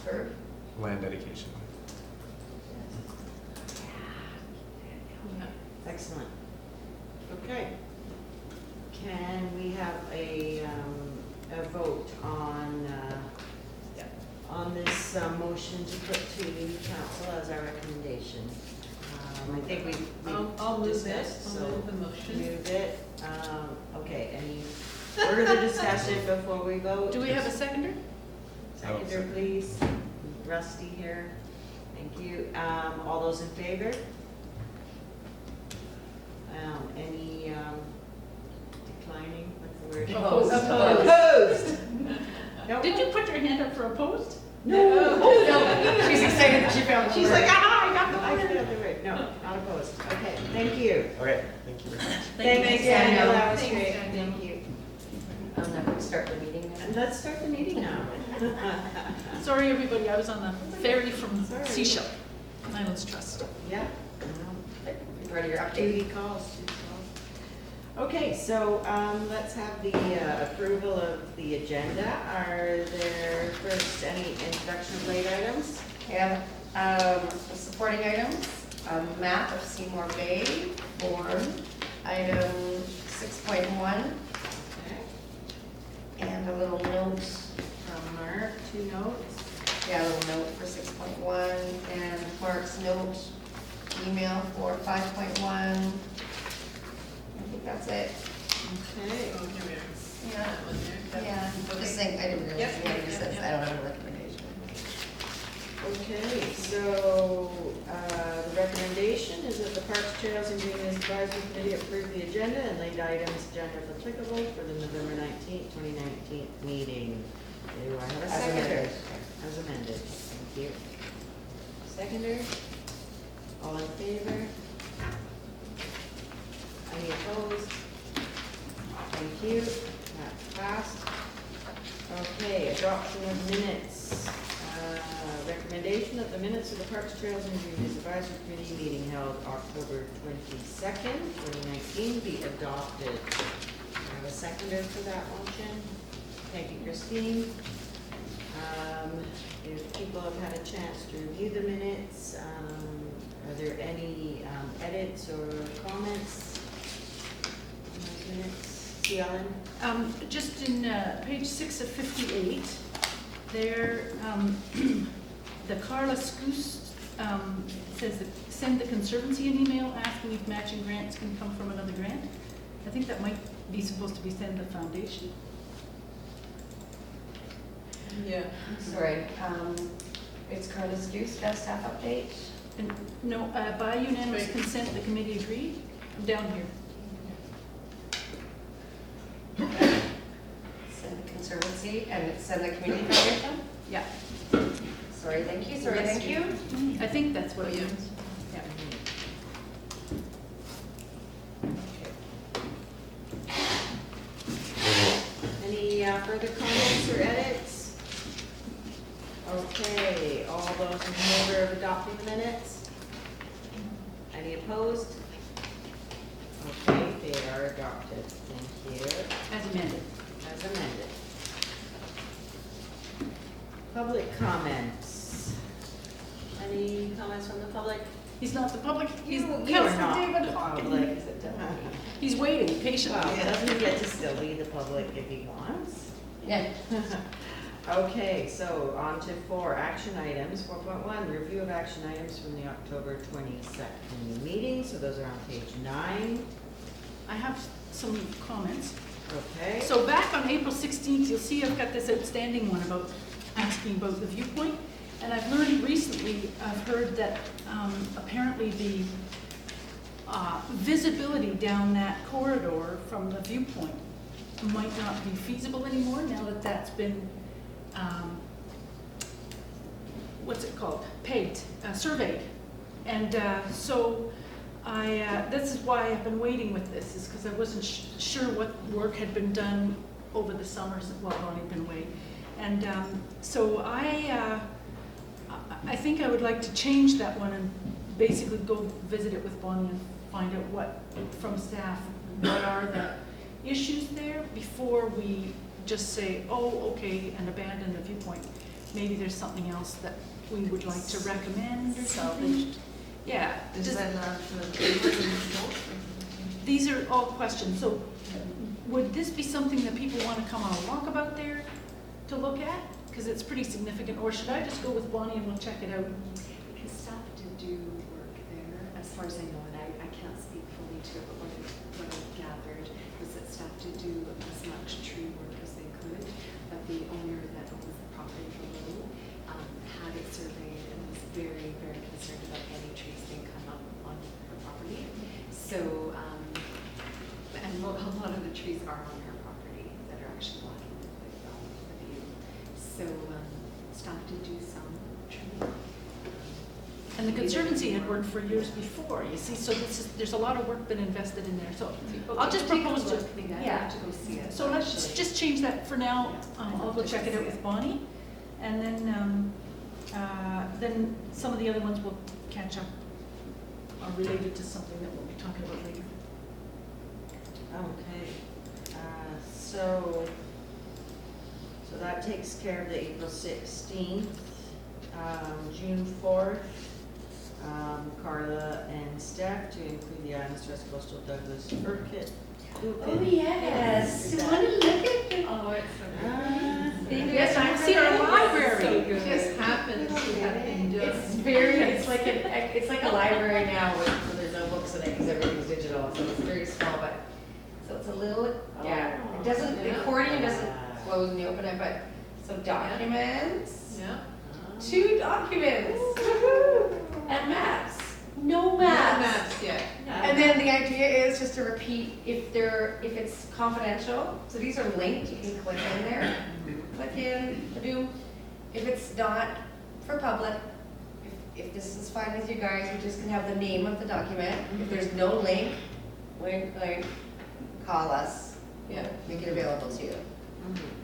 verb. Land dedication. Excellent. Okay. Can we have a vote on this motion to put to council as our recommendation? I think I'll we've move it, discussed, I'll so move the motion. move it. Okay, any further discussion before we vote? Do we have a seconder? Seconder, please. Rusty here. Thank you. All those in favor? Any declining, what's the word? Opposed. Opposed. Nope. Did you put your hand up for opposed? No. No, she's excited that she found the She's word. like, ah, I got the I word. feel the word. No, not opposed. Okay, thank you. Okay, thank you very much. Thanks, Daniel. Daniel, that was Thanks, great. Daniel. Thank you. Now start the meeting now. And let's start the meeting now. Sorry, everybody, I was on a ferry from Sorry. Seashell, Islands Trust. Yeah. Part of your update. Duty calls. Okay, so let's have the approval of the agenda. Are there first any introduction of late items? We have supporting items, a map of Seymour Bay form, item 6.1, Okay. and a little note From Mark, 2 notes. Yeah, a little note for 6.1, and Mark's note, email for 5.1. I think that's it. Okay. Yeah, just saying, I didn't really Yep, see what yep, it yep, says, yep. I don't have a recommendation. Okay, so the recommendation is that the Parks, Trails, and Greenways Advisory Committee approve the agenda and late items, agenda if applicable, for the November 19th, 2019 meeting. Do I have a As seconder? amended. As amended, thank you. Seconder? All in favor? Any opposed? Thank you, that's passed. Okay, adoption of minutes. Recommendation that the minutes of the Parks, Trails, and Greenways Advisory Committee meeting held October 22nd, 2019 be adopted. I have a seconder for that motion. Thank you, Christine. If people have had a chance to review the minutes, are there any edits or comments on those minutes? Ellen? Just in page 6 of 58, there, the Carla Skuce says that send the Conservancy an email asking if matching grants can come from another grant. I think that might be supposed to be sent to the foundation. Yeah. Sorry, it's Carla Skuce, got a staff update. And no, by unanimous Right. consent, the committee agreed. I'm down here. Send the Conservancy and send the Community Foundation. Yeah, Sorry, thank you, sorry, Yes, thank you. I think that's what it Yeah. means. Yeah. Any further comments or edits? Okay, all those in favor of adopting the minutes? Any opposed? Okay, they are adopted. Thank you. As amended. As amended. Public comments. Any comments from the public? He's not the public, he's You are Councillor not David the Hocking. public. He's waiting patiently. Well, doesn't he get to still be the public if he wants? Yeah. Okay, so on to 4 action items. 4.1, review of action items from the October 22nd meeting. So those are on page 9. I have some comments. Okay. So back on April 16th, you'll see I've got this outstanding one about asking about the viewpoint. And I've learned recently, I've heard that apparently the visibility down that corridor from the viewpoint might not be feasible anymore now that that's been, what's it called, paved, surveyed. And so this is why I've been waiting with this, is because I wasn't sure what work had been done over the summers while Bonnie had been away. And so I think I would like to change that one and basically go visit it with Bonnie and find out what, from staff, what are the issues there before we just say, oh, okay, and abandon the viewpoint. Maybe there's something else that we would like to recommend or something. Salvaged. Yeah. Is just- that allowed for? These are all questions. So would this be something that people want to come on a walkabout there to look at? Because it's pretty significant. Or should I just go with Bonnie and we'll check it out? Because staff did do work there, as far as I know, and I can't speak fully to it, but what I gathered was that staff did do as much tree work as they could, but the owner that owns the property below had it surveyed and was very, very concerned about any trees being cut up on her property. So, and a lot of the trees are on her property that are actually blocking the view. So staff did do some trimming. And the Conservancy had worked for years before, you see, so there's a lot of work been invested in there, so I'll just propose to, Yeah, to go see it. so let's just change that for now. I'll go check it out with Bonnie, and then some of the other ones will catch up, are related to something that we'll be talking about later. Okay, so that takes care of the April 16th, June 4th, Carla and Steph to include the Islands Trust Coastal Douglas Orchid. Oh, yes. You want to look at it? Oh, it's Yes, I see our library. So good. It just happens to have been done. It's like a library now where there's no books in it because everything's digital, so it's very small, but, so it's a little, yeah. It doesn't, the accordion doesn't close when you open it, but, so documents, Yeah. 2 documents, and maps. No Not maps. maps yet. And then the idea is just to repeat if it's confidential, so these are linked, you can click in there, click in, boom. If it's not for public, if this is fine with you guys, we just can have the name of the document. If there's no link, call us, Yeah, make it available to you.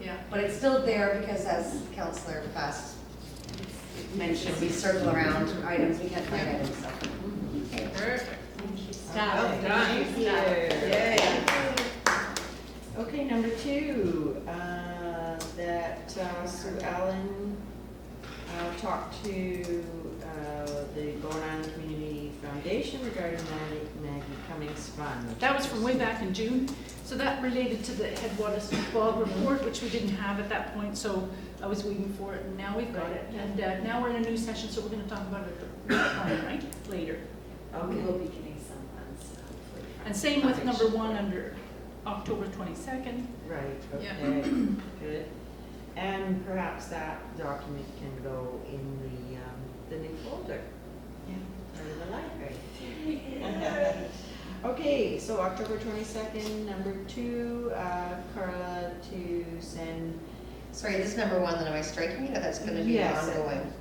yeah. But it's still there because as Councillor Fast mentioned, we circle around items, we can't find items, so. Okay. Perfect. Stop. Well done. Thank you. Yay. Okay, number 2, that Sue Allen talked to the Bowen Island Community Foundation regarding Maggie Cummings Fund. That was from way back in June, so that related to the Headwaters Bog report, which we didn't have at that point, so I was waiting for it, and now we've got it. And now we're in a new session, so we're gonna talk about it right, later. We Okay. will be getting some funds, hopefully. from And same with number foundation. 1 under October 22nd. Right, Yeah. okay, good. And perhaps that document can go in the new folder. Yeah. Or the library. Okay, so October 22nd, number 2, Carla to send, Sorry, this is number 1, then am I striking it, or that's gonna be Yes. ongoing?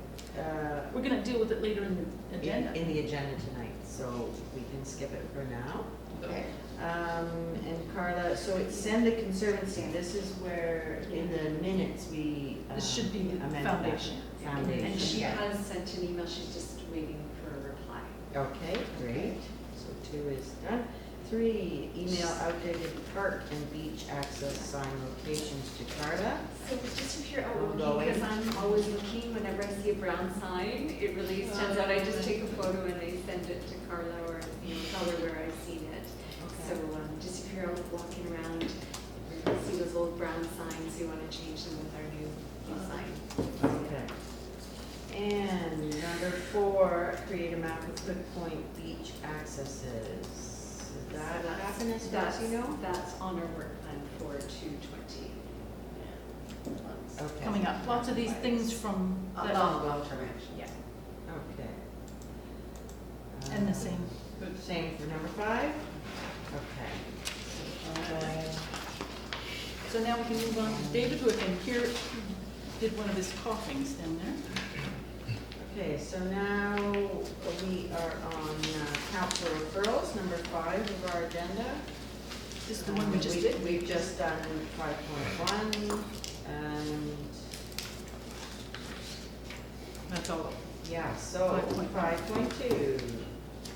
We're gonna deal with it later in the agenda. in the agenda tonight, so we can skip it for now. Okay. And Carla, so it's send the Conservancy, this is where in the minutes we. This should be the amended that. foundation. Foundation. And she Yeah. has sent an email, she's just waiting for a reply. Okay, great, so 2 is done. 3, email outdated park and beach access sign locations to Carla. So just if you're out looking, Ongoing. because I'm always looking, whenever I see a brown sign, it really stands out. I just take a photo and I send it to Carla or, tell her where I've seen it. So just if you're out walking around, you're gonna see those old brown signs, you wanna change them with our new sign. Okay. And number 4, create a map of Quick Point beach accesses. Is that happen as far as you know? That's on our work plan for 220. Okay. Coming up, lots of these things from, that- Long-term action. Yeah. Okay. and the same. Same for number 5? Okay. So now we can move on to David, who I can hear did one of his coughings down there. Okay, so now we are on council referrals, number 5 of our agenda. This is the one we just did. We've just done 5.1, and That's all. yeah, so 5.2.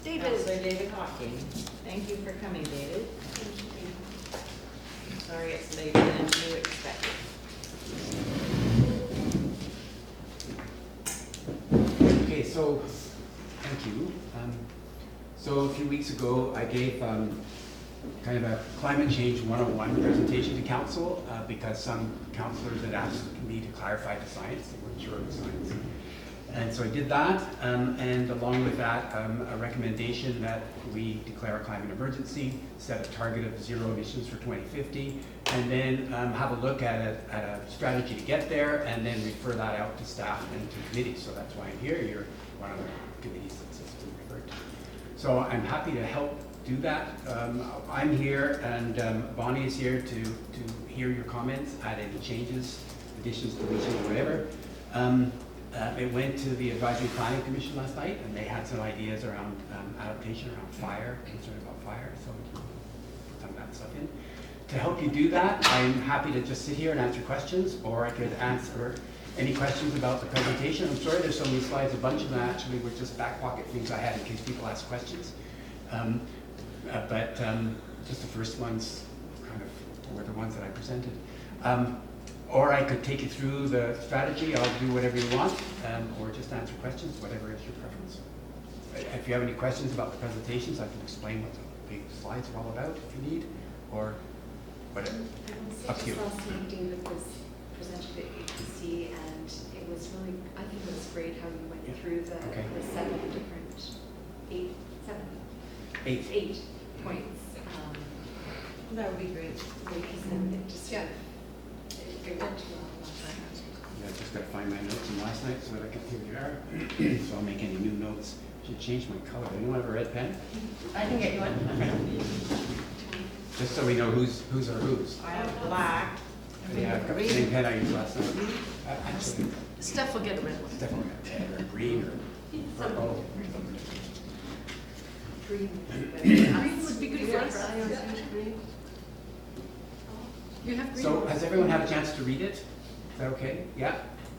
David. Councillor David Hocking. Thank you for coming, David. Sorry it's later than you expected. Okay, so, thank you. So a few weeks ago, I gave kind of a climate change 101 presentation to council because some councillors had asked me to clarify the science, they weren't sure of the science. And so I did that, and along with that, a recommendation that we declare a climate emergency, set a target of 0 emissions for 2050, and then have a look at a strategy to get there, and then refer that out to staff and to committees. So that's why I'm here. You're one of the committees that's been referred to. So I'm happy to help do that. I'm here, and Bonny is here to hear your comments, add any changes, additions, deletions, whatever. It went to the Advisory Planning Commission last night, and they had some ideas around adaptation, around fire, concern about fire, so we can put some of that stuff in. To help you do that, I'm happy to just sit here and answer questions, or I could answer any questions about the presentation. I'm sorry there's so many slides, a bunch of them actually were just back pocket things I had in case people ask questions. Just the first ones kind of were the ones that I presented. Or I could take you through the strategy, I'll do whatever you want, or just answer questions, whatever is your preference. If you have any questions about the presentations, I can explain what the slides are all about if you need, or whatever. Up to you. I was last meeting that was presented at APC, and it was really, I think it was great how you went through the 7 different, 8 points. That would be great. Because then it just it worked well last time. Yeah, I just gotta find my notes from last night so that I can, here they are. So I'll make any new notes. Should change my color. Anyone have a red pen? I can get you one. Just so we know who's our who's. I have black. Yeah, I've got the same pen I used last night. Actually, Steph will get a red one. it's definitely got red or green or purple. Green. Green would be good for us. You have green. So has everyone had a chance to read it? Is that okay? Yeah?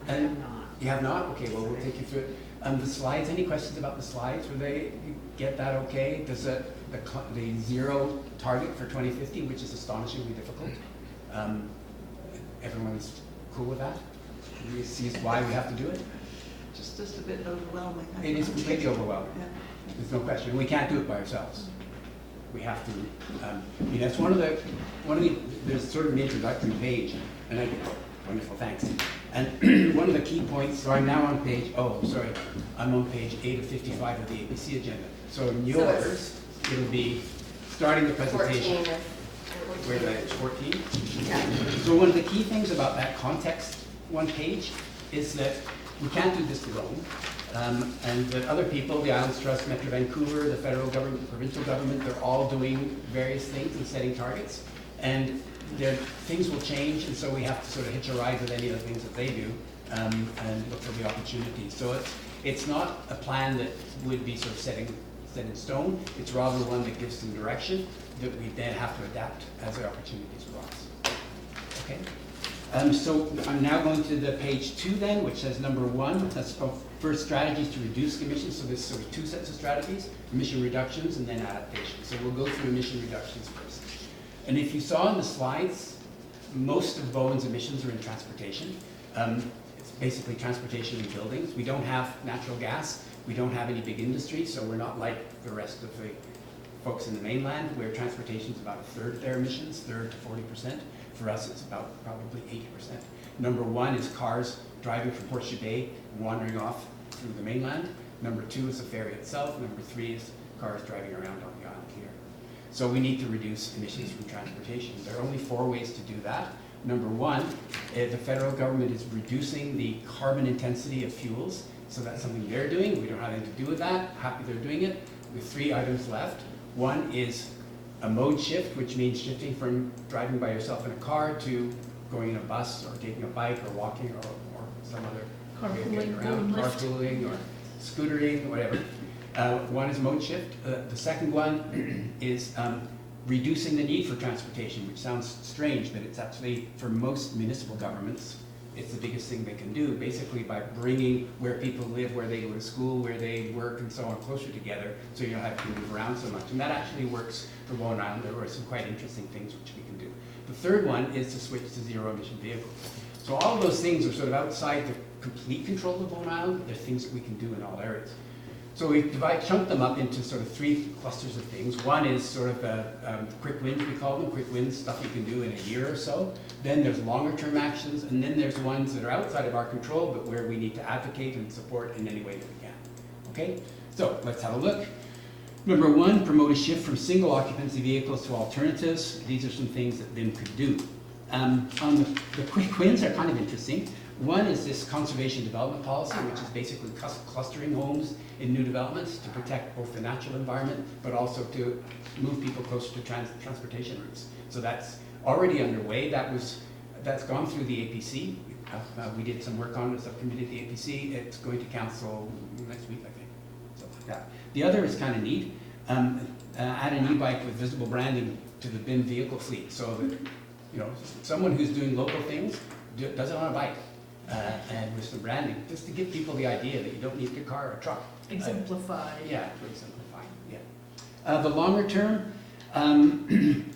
I have not. You have not? Okay, well, we'll take you through it. The slides, any questions about the slides? Were they, you get that okay? Does the zero target for 2050, which is astonishingly difficult, everyone's cool with that? You see why we have to do it? Just a bit overwhelming. It is completely overwhelming. Yeah. There's no question. We can't do it by ourselves. We have to, that's one of the, there's sort of an introductory page, and wonderful, thanks. And one of the key points, so I'm now on page, I'm on page 8 of 55 of the ABC agenda. So in yours, it'll be starting the presentation. 14 Where did I, 14? Yeah. So one of the key things about that context one page is that we can't do this alone. And that other people, the Islands Trust, Metro Vancouver, the federal government, provincial government, they're all doing various things and setting targets. And things will change, and so we have to sort of hitch a ride with any of the things that they do and look for the opportunities. So it's not a plan that would be sort of set in stone. It's rather one that gives some direction that we then have to adapt as the opportunities arise. Okay. So I'm now going to the page 2 then, which says number 1. That's first strategies to reduce emissions. So there's sort of 2 sets of strategies: emission reductions and then adaptation. So we'll go through emission reductions first. And if you saw in the slides, most of Bowen's emissions are in transportation. It's basically transportation and buildings. We don't have natural gas. We don't have any big industry, so we're not like the rest of the folks in the mainland, where transportation is about a third of their emissions, 30 to 40%. For us, it's about probably 80%. Number 1 is cars driving from Horseshoe Bay, wandering off through the mainland. Number 2 is the ferry itself. Number 3 is cars driving around on the island here. So we need to reduce emissions from transportation. There are only 4 ways to do that. Number 1, the federal government is reducing the carbon intensity of fuels. So that's something they're doing. We don't have anything to do with that. Happy they're doing it. With 3 items left. 1 is a mode shift, which means shifting from driving by yourself in a car to going in a bus or taking a bike or walking or some other way of getting around, carpooling or scootering, whatever. 1 is mode shift. The second one is reducing the need for transportation, which sounds strange, but it's actually, for most municipal governments, it's the biggest thing they can do, basically by bringing where people live, where they go to school, where they work, and so on, closer together, so you don't have to move around so much. And that actually works for Bowen Island. There were some quite interesting things which we can do. The third one is to switch to zero-emission vehicles. So all of those things are sort of outside the complete control of Bowen Island. They're things that we can do in all areas. So we chunk them up into sort of 3 clusters of things. 1 is sort of quick wins, we call them, quick wins, stuff you can do in a year or so. Then there's longer term actions, and then there's ones that are outside of our control, but where we need to advocate and support in any way that we can. Okay, so let's have a look. Number 1, promote a shift from single occupancy vehicles to alternatives. These are some things that BIM could do. On the quick wins are kind of interesting. 1 is this conservation development policy, which is basically clustering homes in new developments to protect both the natural environment, but also to move people closer to transportation routes. So that's already underway. That's gone through the APC. We did some work on it, subcommittee of the APC. It's going to council next week, I think, something like that. The other is kind of neat. Add an e-bike with visible branding to the bin vehicle fleet, so that, you know, someone who's doing local things does it on a bike, and with some branding, just to give people the idea that you don't need a car or a truck. Exemplify. Yeah, to exemplify, yeah. The longer term,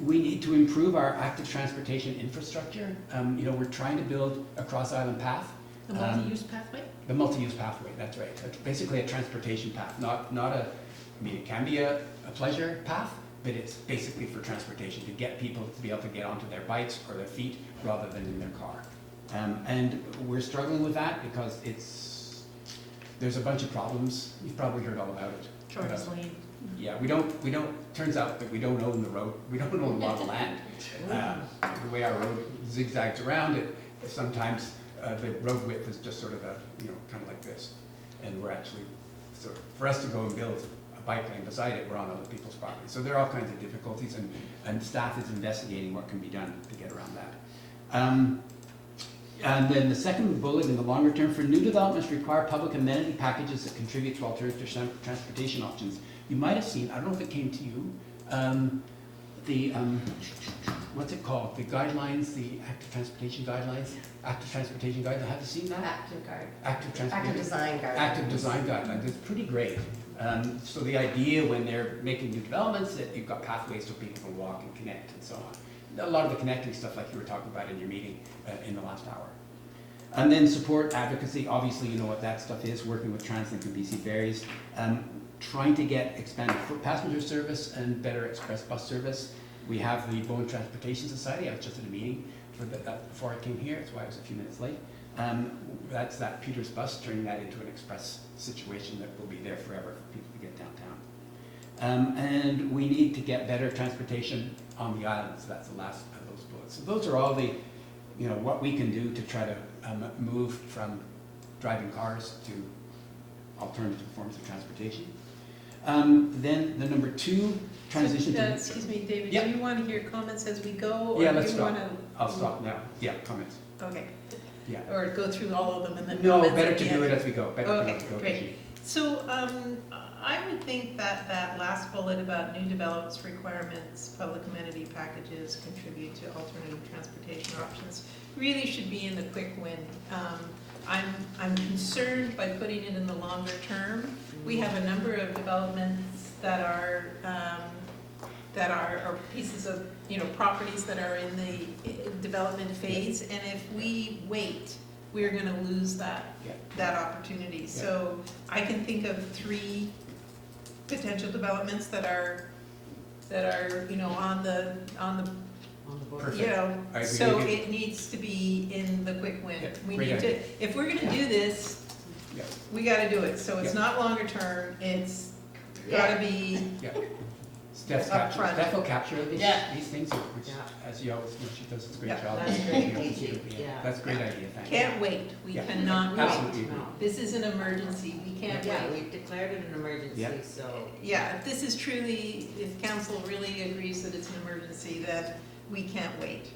we need to improve our active transportation infrastructure. You know, we're trying to build a cross-island path. The multi-use pathway? The multi-use pathway, that's right. It's basically a transportation path, not a, I mean, it can be a pleasure path, but it's basically for transportation, to get people to be able to get onto their bikes or their feet rather than in their car. And we're struggling with that because there's a bunch of problems. You've probably heard all about it. Charles Lane. Yeah, we don't, turns out that we don't own the road, we don't own a lot of land. The way our road zigzags around it, sometimes the road width is just sort of a, you know, kind of like this. And we're actually, sort of, for us to go and build a bike lane beside it, we're on other people's property. So there are all kinds of difficulties, and staff is investigating what can be done to get around that. And then the second bullet in the longer term, for new developments require public amenity packages that contribute to alternative transportation options. You might have seen, I don't know if it came to you, what's it called? The guidelines, the active transportation guidelines? Active transportation guidelines, have you seen that? Active design guidelines. Active design guidelines, it's pretty great. So the idea when they're making new developments that you've got pathways so people can walk and connect and so on. A lot of the connecting stuff like you were talking about in your meeting in the last hour. And then support advocacy, obviously you know what that stuff is, working with TransLink and BC Ferries, trying to get expanded foot passenger service and better express bus service. We have the Bowen Transportation Society. I was just at a meeting for that before I came here, that's why I was a few minutes late. That's that Peters bus, turning that into an express situation that will be there forever for people to get downtown. And we need to get better transportation on the island, so that's the last of those bullets. So those are all the, you know, what we can do to try to move from driving cars to alternative forms of transportation. Then the number 2, transition to... Excuse me, David, Yeah. do you want to hear comments as we go? Or Yeah, do let's you stop. want to? I'll stop now. Yeah, comments. Okay. Yeah. Or go through all of them and then No, comments better at to the do end? it as we go. Better Okay, to go. great. So I would think that that last bullet about new developments requirements, public amenity packages contribute to alternative transportation options really should be in the quick win. I'm concerned by putting it in the longer term. We have a number of developments that are or pieces of, you know, properties that are in the development phase, and if we wait, we're going to lose that opportunity. So I can think of 3 potential developments that are you know on the board. Perfect. you know, I agree so with you. it needs to be in the quick win. Yeah, We great need idea. to, if we're going to do this, Yeah. we got to do it. So it's Yeah. not longer term. It's got to be Yeah. Steph Upfront. will capture these things, which, Yeah. as you always know, she does a great Yeah. job. That's great, DG, yeah. That's a great idea, thank you. can't wait. We Yeah. cannot Absolutely wait. agree. No. This is an emergency. We can't Yeah, wait. we've declared it an emergency, Yeah. so. Yeah, if this is truly, if council really agrees that it's an emergency, then we can't wait.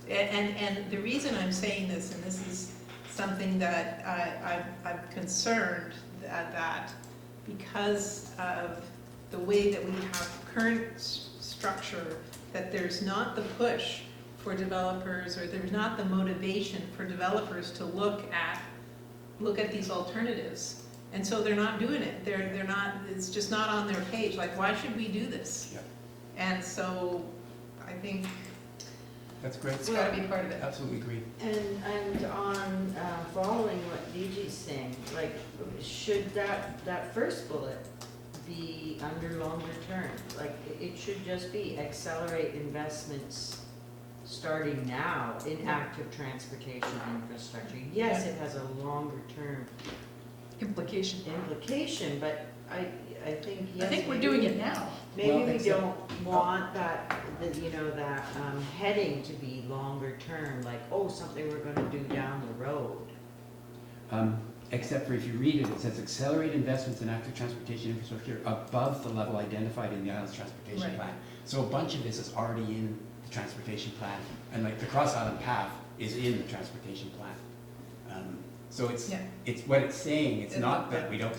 And the reason I'm saying this, and this is something that I'm concerned that because of the way that we have current structure, that there's not the push for developers, or there's not the motivation for developers to look at these alternatives. And so they're not doing it. They're not, it's just not on their page. Like, why should we do this? Yeah. And so I think That's great. it's gotta be part of it. Absolutely agree. And on following what DG's saying, like, should that first bullet be under longer term? Like, it should just be accelerate investments starting now in active transportation infrastructure. Yes, it has a longer term Implication. implication, but I think, yes. I think we're maybe- doing it now. Maybe Well, we except- don't want that heading to be longer term, like, oh, something we're gonna do down the road. Except for if you read it, it says accelerate investments in active transportation infrastructure above the level identified in the island's transportation Right. plan. So a bunch of this is already in the transportation plan, and like the Cross Island Path is in the transportation plan. So it's, Yeah. it's what it's saying, it's not that we don't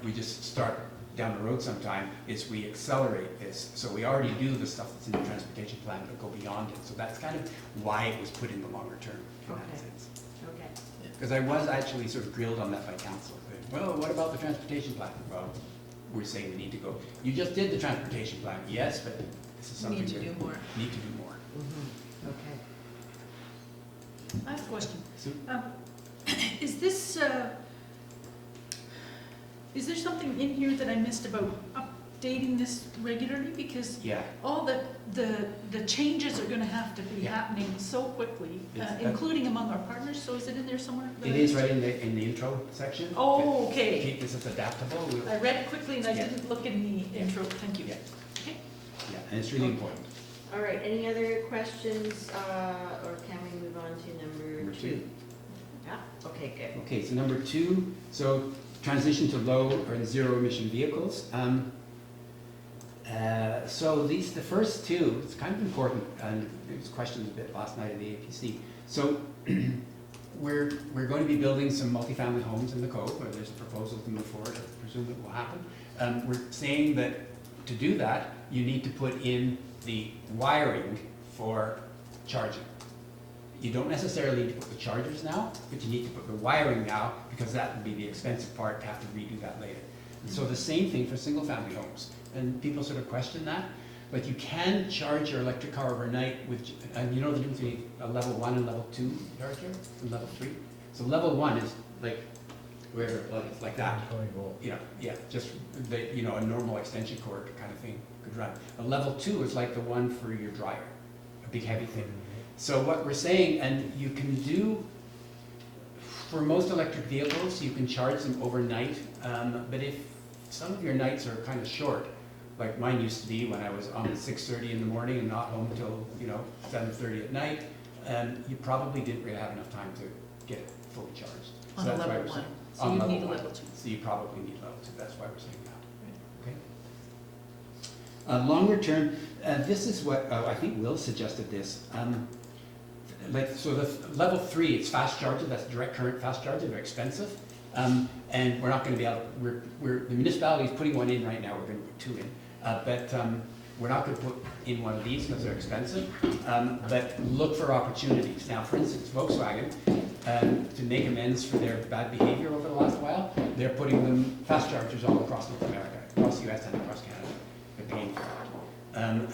we just start down the road sometime, is we accelerate this. So we already do the stuff that's in the transportation plan, but go beyond it. So that's kind of why it was put in the longer term, in that Okay. sense. Okay. Because I was actually sort of grilled on that by council. Well, what about the transportation plan? Well, we're saying we need to go, you just did the transportation plan, yes, but this is We something need to we do more. need to do more. Okay. I have a question. So- Is this, is there something in here that I missed about updating this regularly? Because Yeah, all the changes are gonna have to be Yeah. happening so quickly, It's- including among our partners, so is it in there somewhere? it is right in the intro section. Oh, okay. Keep this as adaptable. I read it quickly and I Yeah. didn't look in the intro, thank you. Yeah. Okay. Yeah, and it's really important. All right, any other questions, or can we move on to number Number 2? two. Yeah, okay, good. Okay, so number 2, so transition to low or zero emission vehicles. So the first two, it's kind of important, and it was questioned a bit last night at the APC. So we're going to be building some multifamily homes in the Cove, or there's a proposal to move forward, I presume it will happen. We're saying that to do that, you need to put in the wiring for charging. You don't necessarily need to put the chargers now, but you need to put the wiring now, because that would be the expensive part, to have to redo that later. And so the same thing for single-family homes, and people sort of question that, but you can charge your electric car overnight with, and you know the difference between a level 1 and level 2 charger, and level 3? So level 1 is like, wherever it plugs, like that. Yeah, just the, a normal extension cord kind of thing could run. A level 2 is like the one for your dryer, a big heavy thing. So what we're saying, and you can do, for most electric vehicles, you can charge them overnight, but if some of your nights are kind of short, like mine used to be when I was on at 6:30 in the morning and not home till 7:30 at night, you probably didn't really have enough time to get it fully charged. So On a that's why level we're 1, saying- so on you level need a one. level 2. So you probably need level 2, that's why we're saying that. Okay. Longer term, this is what, I think Will suggested this. So the level 3, it's fast charger, that's direct current fast charger, they're expensive. And we're not gonna be able, the municipality is putting one in right now, we're gonna put 2 in. But we're not gonna put in one of these because they're expensive. But look for opportunities. Now, for instance, Volkswagen, to make amends for their bad behavior over the last while, they're putting them fast chargers all across North America, across the US and across Canada. They're paying for it.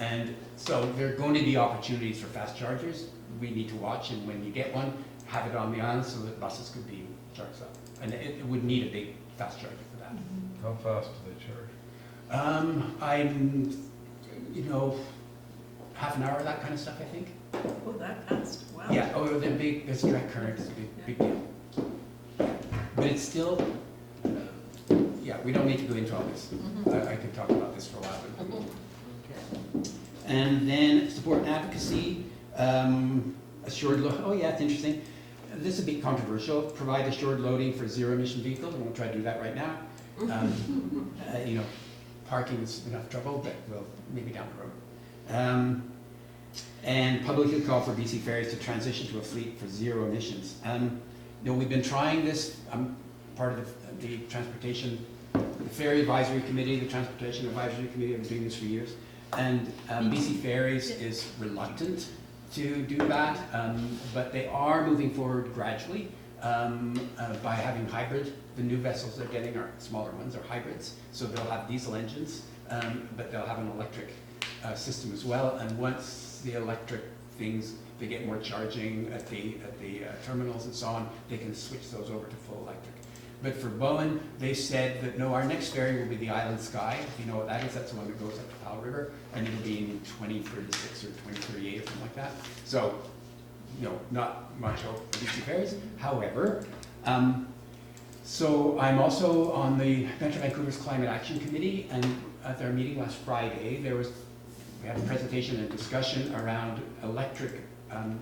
And so there are going to be opportunities for fast chargers. We need to watch, and when you get one, have it on the island so that buses could be charged up. And it would need a big fast charger for that. How fast do they charge? I'm, half an hour, that kind of stuff, I think. Oh, that fast, wow. Yeah, they're big, there's direct current, it's a big deal. But it's still, we don't need to go into all this. I could talk about this for a while. But Okay. and then support and advocacy, assured it's interesting. This is a bit controversial. Provide assured loading for zero emission vehicles. I won't try to do that right now. Parking is enough trouble, but we'll maybe down the road. And publicly call for BC Ferries to transition to a fleet for zero emissions. We've been trying this. I'm part of the transportation, the Ferry Advisory Committee, the Transportation Advisory Committee. I've been doing this for years. And BC Ferries is reluctant to do that, but they are moving forward gradually by having hybrid. The new vessels they're getting are smaller ones, are hybrids, so they'll have diesel engines, but they'll have an electric system as well. And once the electric things, they get more charging at the terminals and so on, they can switch those over to full electric. But for Bowen, they said that no, our next ferry will be the Island Sky. If you know what that is, that's the one that goes up to Powell River, and it'll be in 2036 or 2038 or something like that. So, not much hope for BC Ferries. However, so I'm also on the Metro Vancouver's Climate Action Committee, and at their meeting last Friday, we had a presentation and discussion around electric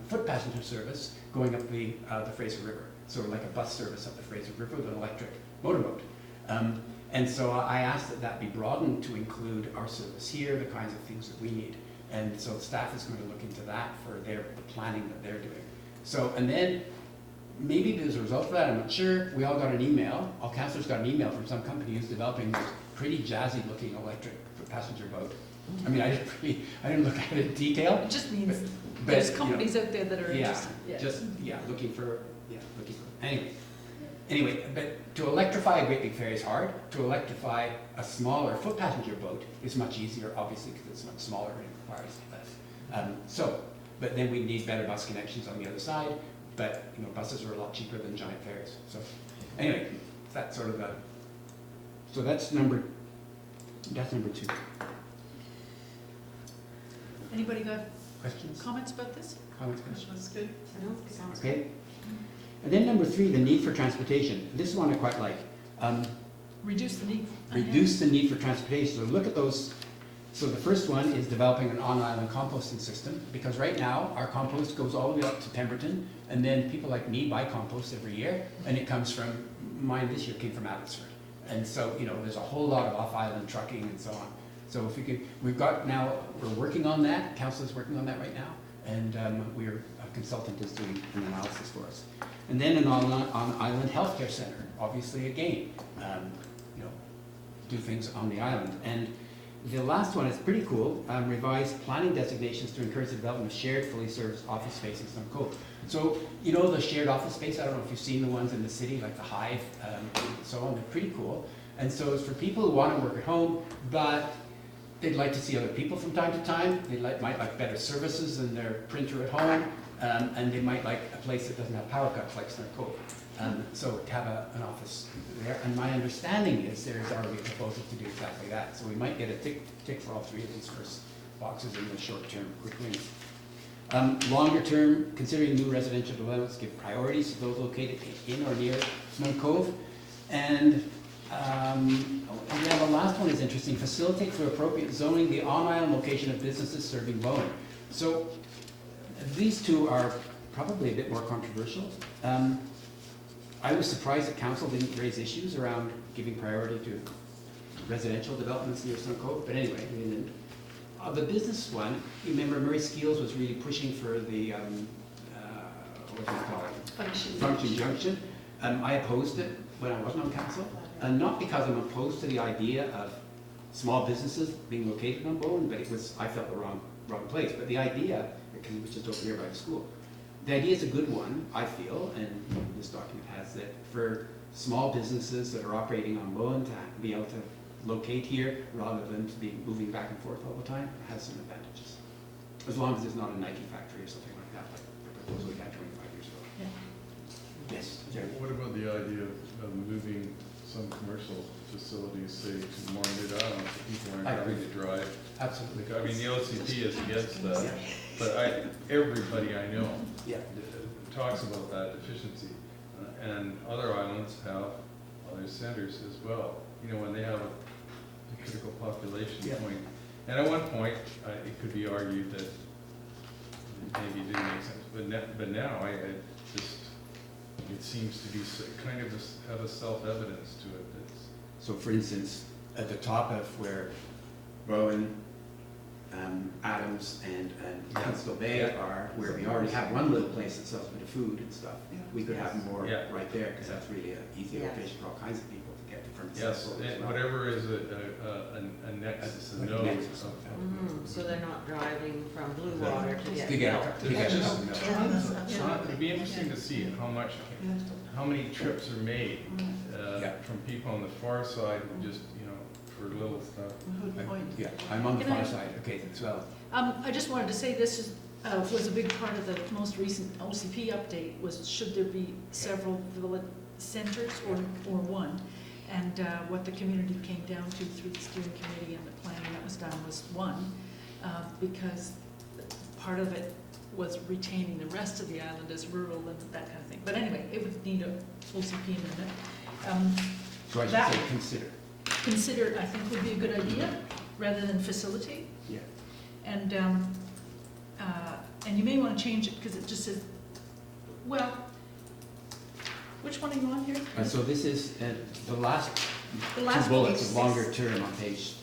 foot passenger service going up the Fraser River. So like a bus service up the Fraser River with an electric motorboat. And so I asked that be broadened to include our service here, the kinds of things that we need. And so staff is going to look into that for the planning that they're doing. So, and then maybe as a result of that, I'm not sure, we all got an email, all councillors got an email from some company who's developing this pretty jazzy looking electric passenger boat. I mean, I didn't look at it in detail. It just means but, there's you know, companies out there that are Yeah, interested. looking for, anyway, but to electrify a great big ferry is hard. To electrify a smaller foot passenger boat is much easier, obviously, because it's much smaller and it requires less. But then we need better bus connections on the other side, but, you know, buses are a lot cheaper than giant ferries. So, anyway, that's sort of so that's number 2. Anybody got Questions? comments about this? Comments, questions? That's good. No, sounds Okay. And then number 3, the need for transportation. This one I quite like. Reduce the need. Reduce the need for transportation. So look at those. So the first one is developing an on-island composting system, because right now our compost goes all the way up to Pemberton, and then people like me buy compost every year, and it comes from, mine this year came from Abbotsford. And so, you know, there's a whole lot of off-island trucking and so on. So if we could, we're working on that, Councillor's working on that right now, and a consultant is doing an analysis for us. And then an on-island healthcare center, obviously again, you know, do things on the island. And the last one is pretty cool, revise planning designations to encourage the development of shared, fully serviced office space in Stone Cove. So, you know, the shared office space, I don't know if you've seen the ones in the city, like the Hive, and so on, they're pretty cool. And so it's for people who want to work at home, but they'd like to see other people from time to time. They might like better services than their printer at home, and they might like a place that doesn't have power cuts like Stone Cove. So to have an office there, and my understanding is there's already a proposal to do exactly that. So we might get a tick for all 3 of these first boxes in the short term, quick wins. Longer term, considering new residential developments, give priorities to those located in or near Snow Cove. And the last one is interesting, facilitate through appropriate zoning the on-island location of businesses serving Bowen. So these 2 are probably a bit more controversial. I was surprised that council didn't raise issues around giving priority to residential developments near Snow Cove, but anyway, we didn't. The business one, you remember Murray Skeels was really pushing for the, what do you call it? Function Junction. I opposed it when I wasn't on council, and not because I'm opposed to the idea of small businesses being located on Bowen, but it was, I felt, the wrong place. But the idea, because it was just over here by the school, the idea is a good one, I feel, and this document has that for small businesses that are operating on Bowen to be able to locate here rather than to be moving back and forth all the time has some advantages. As long as it's not a Nike factory or something like that, like the proposal we had 25 years ago. Yeah. Yes, Jerry. What about the idea of moving some commercial facilities, say, to more mid-island, so people aren't I having agree. to drive? Absolutely. I mean, the OCP is against that, but everybody I know talks about that efficiency. And other islands have other centers as well, you know, when they have a critical population point. And at one point, it could be argued that maybe it didn't make sense, but now it seems to be kind of have a self-evidence to it. So for instance, at the top of where Bowen, Adams and Council Bay are, where we already have one little place that sells a bit of food and stuff, we could have more right there, because that's really an easy location for all kinds of people to get to from Yes, well. whatever is a nexus, a Like node. nexus. So they're not driving from Blue Water to get To get milk. to get Just milk. tons, it'd be interesting to see how many trips are made from people on the far side who just, you know, for little stuff. Good point. Yeah, I'm on the Can far I- side, okay, so. I just wanted to say this is, was a big part of the most recent OCP update, was should there be several village centers or one? And what the community came down to through the steering committee and the planning that was done was one, because part of it was retaining the rest of the island as rural and that kind of thing. But anyway, it would need a OCP amendment. So I should That- say consider. Consider, I think, would be a good idea, rather than facilitate. Yeah. And you may want to change it, because it just says, well, which one are you on here? So this is the last The two last bullets page, of longer term on page,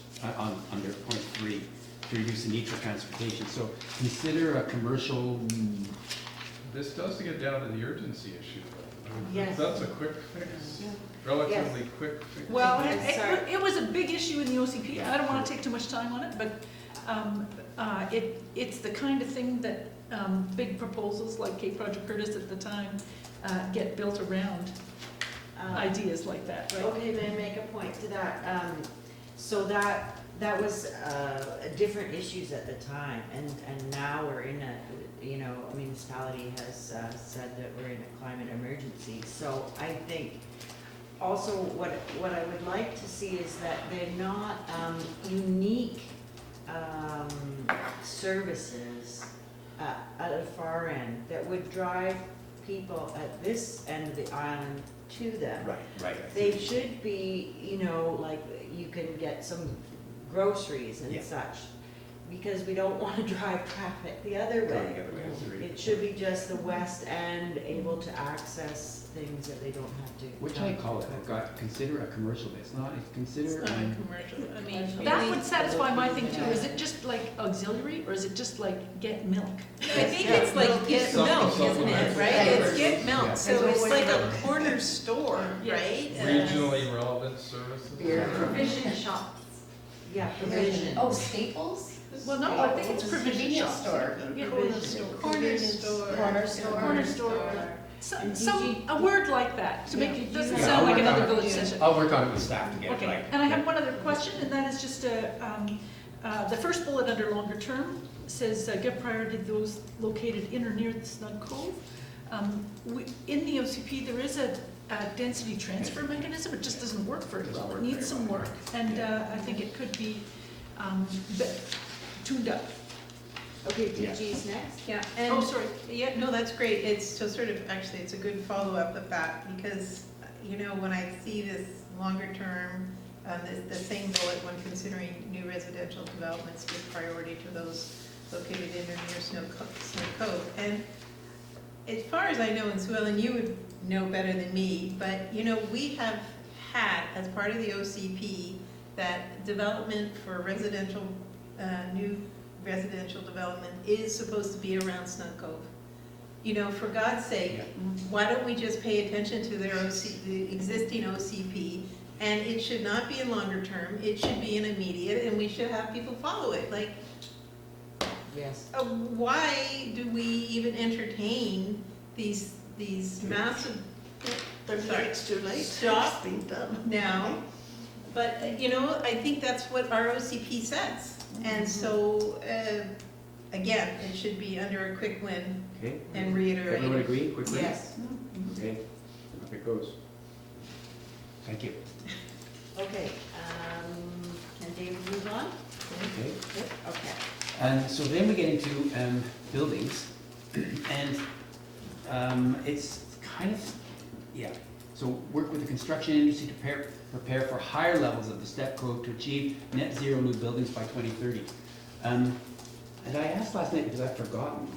under point 3, to reduce the need for transportation. So consider a commercial, This does get down to the urgency issue, though. Yes. That's a quick fix, relatively quick fix. Well, Yes, sorry. it was a big issue in the OCP. I don't want to take too much time on it, but it's the kind of thing that big proposals like Cape Project Curtis at the time get built around ideas like that, right? Okay, may I make a point to that? So that was different issues at the time, and now we're in a, a municipality has said that we're in a climate emergency. So I think also what I would like to see is that they're not unique services at a far end that would drive people at this end of the island to them. Right. They should be, like you can get some groceries and Yeah. such, because we don't want to drive traffic the other Going way. the other way, I agree. It should be just the west end able to access things that they don't have to. What should I call it? I've got, consider a commercial, but it's not, it's consider. It's not a commercial, I mean. That really- would satisfy my thing too. Is it just like auxiliary, or is it just like get milk? I think it's like get milk, isn't it, right? It's get milk, Yeah. so it's like a corner store, Yes. right? Regionally relevant services? Provision shops. Yeah, provision. Oh, Staples? Well, no, I think it's provision Convenience shops. store. Yeah, Corner store. Corner store. Corner store. And Some, a word like that, to make it, doesn't Yeah, sound I'll like work on another it. village says it. I'll work on it with staff to get it Okay, right. and I have one other question, and that is just, the first bullet under longer term says, give priority to those located in or near the Snug Cove. In the OCP, there is a density transfer mechanism, it just doesn't work very well, it needs some work, and I think it could be tuned up. Okay, DG's next. Yeah, Oh, and, sorry. yeah, no, that's great, it's so sort of, actually, it's a good follow-up of that, because, when I see this longer term, the same bullet when considering new residential developments, give priority to those located in or near Snow Cove. And as far as I know, and Sue Ellen, you would know better than me, but, we have had, as part of the OCP, that development for residential, new residential development is supposed to be around Snug Cove. For God's sake, why don't we just pay attention to the existing OCP, and it should not be in longer term, it should be in immediate, and we should have people follow it. Like, Yes. why do we even entertain these massive It's too late. Stop. It's been done. now? But, I think that's what our OCP says. And so, again, it should be under a quick win Okay? and reiterate. Everyone agree, quickly? Yes. Okay, up it goes. Thank you. Okay, can David move on? Okay. Yep. Okay. And so then we get into buildings, and it's kind of, so work with the construction industry to prepare for higher levels of the step code to achieve net zero new buildings by 2030. And I asked last night because I've forgotten,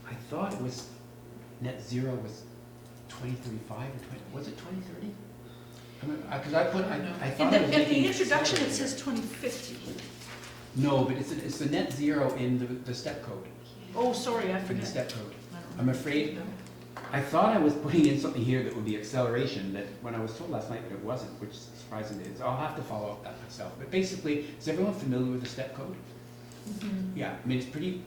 I thought it was net zero was 2035 or 20, was it 2030? Because I thought I was At making the it introduction, slower it here. says 2050. No, but it's the net zero in the step code, Oh, sorry, I for the forget. step code. I don't I'm know. afraid, I thought I was putting in something here that would be acceleration, that when I was told last night that it wasn't, which surprisingly is. I'll have to follow up that myself. But basically, is everyone familiar with the step code? Mhm. Yeah, I mean, it's pretty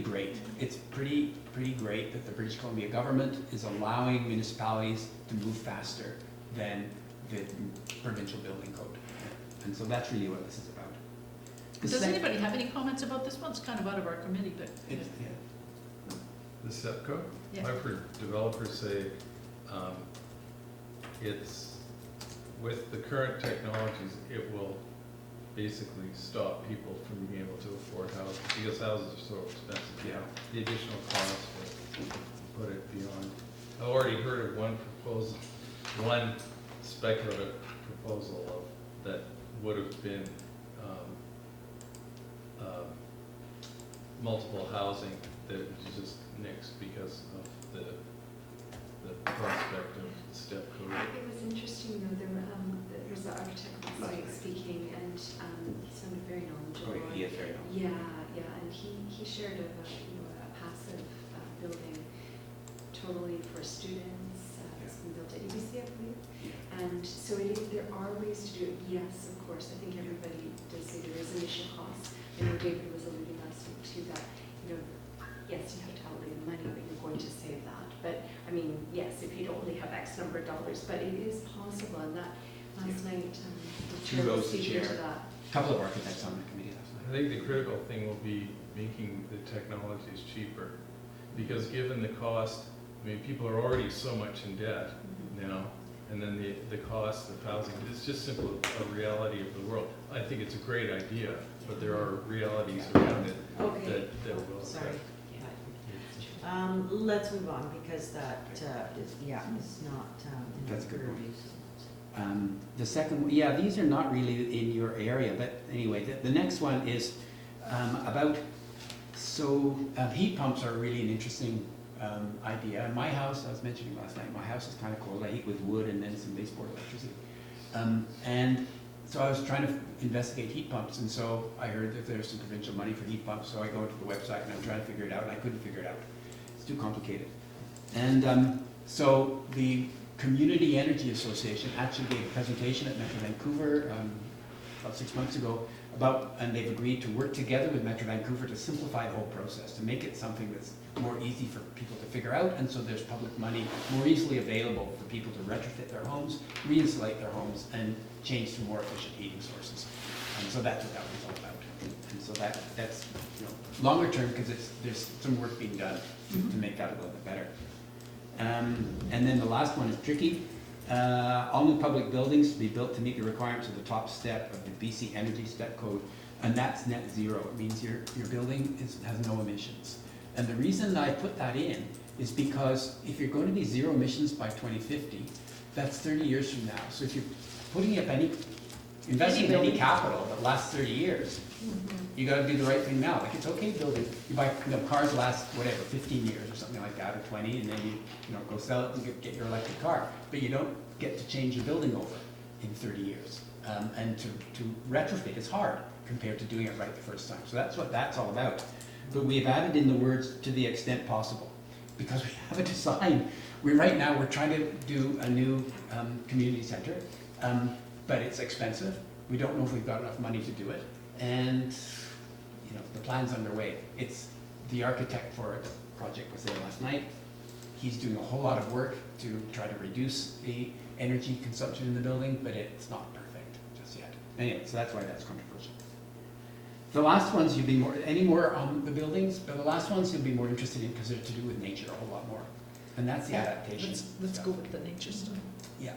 great. It's pretty great that the British Columbia government is allowing municipalities to move faster than the provincial building code. And so that's really what this is about. The Does sec- anybody have any comments about this one? It's kind of out of our committee, but. It's- yeah. The step code? Yeah. I've heard developers say, it's, with the current technologies, it will basically stop people from being able to afford houses, because houses are so expensive. Yeah. The additional cost will put it beyond. I've already heard of one proposal, one speculative proposal that would have been, multiple housing that was just nixed because of the prospect of the step code. It was interesting though, there was the architect last night speaking, and he sounded very knowledgeable. Oh, he is very knowledgeable. Yeah, and he shared of a passive building totally for students, some built at UBC, I believe. And so there are ways to do it. Yes, of course, I think everybody does say there is initial costs. I know David was alluding last week to that, yes, you have to outlay the money, but you're going to save that. But, I mean, yes, if you'd only have X number of dollars, but it is possible, and that, last night, the chair was speaking to that. A couple of architects on the committee last night. I think the critical thing will be making the technologies cheaper, because given the cost, I mean, people are already so much in debt now, and then the cost of housing, it's just simply a reality of the world. I think it's a great idea, but there are realities around it Okay. that will Sorry. affect. Let's move on, because that, is not, in That's a our good point. purview. The second, yeah, these are not really in your area, but anyway, the next one is about, heat pumps are really an interesting idea. My house, I was mentioning last night, my house is kind of cold. I heat with wood and then some baseboard electricity. And so I was trying to investigate heat pumps, and so I heard that there's some provincial money for heat pumps, so I go into the website and I'm trying to figure it out, and I couldn't figure it out. It's too complicated. And so the Community Energy Association actually gave a presentation at Metro Vancouver about 6 months ago and they've agreed to work together with Metro Vancouver to simplify the whole process, to make it something that's more easy for people to figure out, and so there's public money more easily available for people to retrofit their homes, re-insulate their homes, and change to more efficient heating sources. And so that's what that was all about. And so that's longer term, because there's some work being done to make that a little bit better. And then the last one is tricky. All new public buildings to be built to meet the requirements of the top step of the BC Energy Step Code, and that's net zero. It means your building has no emissions. And the reason I put that in is because if you're going to be zero emissions by 2050, that's 30 years from now. So if you're putting up investing in any capital that lasts 30 years, you got to do the right thing now. Like, it's okay building. You buy cars last whatever 15 years or something like that, or 20, and then you go sell it and get your electric car. But you don't get to change your building over in 30 years. And to retrofit is hard compared to doing it right the first time. So that's what that's all about. But we've added in the words "to the extent possible," because we have a design. Right now we're trying to do a new community center, but it's expensive. We don't know if we've got enough money to do it, and the plan's underway. It's the architect for the project was there last night. He's doing a whole lot of work to try to reduce the energy consumption in the building, but it's not perfect just yet. Anyway, so that's why that's controversial. The last ones you'll be more on the buildings, but the last ones you'll be more interested in because they're to do with nature a whole lot more. And that's the adaptation. Let's go with the nature stuff. Yeah.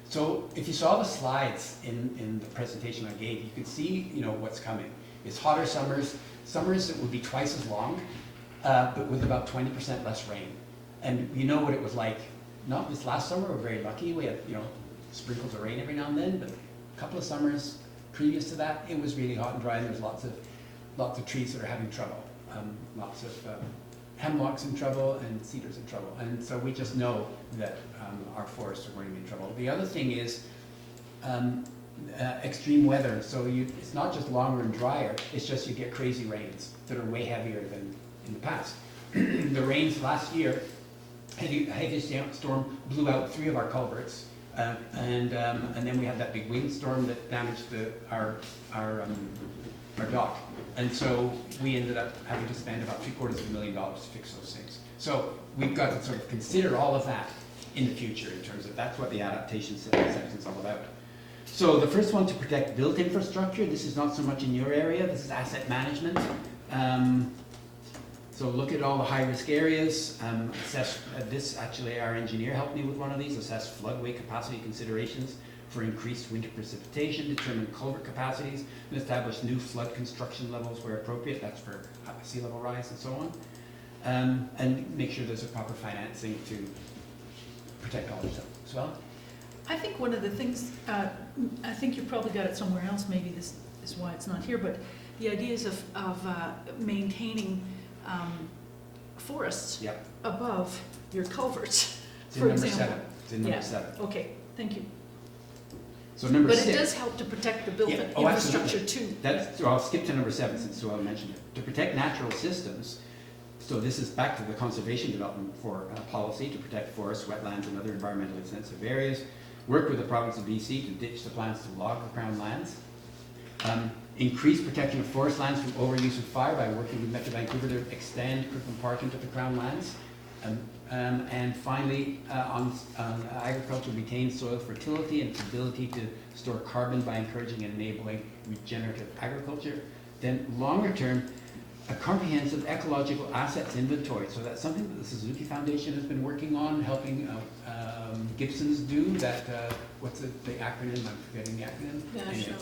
So if you saw the slides in the presentation I gave, you could see what's coming. It's hotter summers that will be twice as long, but with about 20% less rain. And you know what it was like. Not this last summer, we're very lucky. We had sprinkles of rain every now and then, but a couple of summers previous to that, it was really hot and dry, and there's lots of trees that are having trouble. Lots of hemlocks in trouble and cedars in trouble. And so we just know that our forests are going to be in trouble. The other thing is extreme weather. So it's not just longer and drier, it's just you get crazy rains that are way heavier than in the past. The rains last year, a heavy storm blew out 3 of our culverts. And then we had that big windstorm that damaged our dock. And so we ended up having to spend about $750,000 to fix those things. So we've got to sort of consider all of that in the future in terms of that's what the adaptation section is all about. So the first one, to protect built infrastructure. This is not so much in your area. This is asset management. So look at all the high-risk areas, assess, actually our engineer helped me with one of these, assess floodway capacity considerations for increased winter precipitation, determine culvert capacities, and establish new flood construction levels where appropriate, that's for sea level rise and so on. And make sure there's a proper financing to protect all of them as well. I think one of the things, I think you probably got it somewhere else, maybe this is why it's not here, but the ideas of maintaining forests above your culverts, for example. It's in number 7. Okay, thank you. So number 6. But it does help to protect the built infrastructure too. So I'll skip to number 7 since Joelle mentioned it. To protect natural systems, So this is back to the conservation development policy to protect forests, wetlands, and other environmentally sensitive areas. Work with the province of BC to ditch the plans to log the crown lands. Increase protection of forest lands from overuse of fire by working with Metro Vancouver to extend Kirkland Park into the crown lands. And finally, on agriculture, retain soil fertility and its ability to store carbon by encouraging and enabling regenerative agriculture. Then longer term, a comprehensive ecological assets inventory. So that's something that the Suzuki Foundation has been working on, helping Gibson's do that. What's the acronym? I'm forgetting the acronym. National,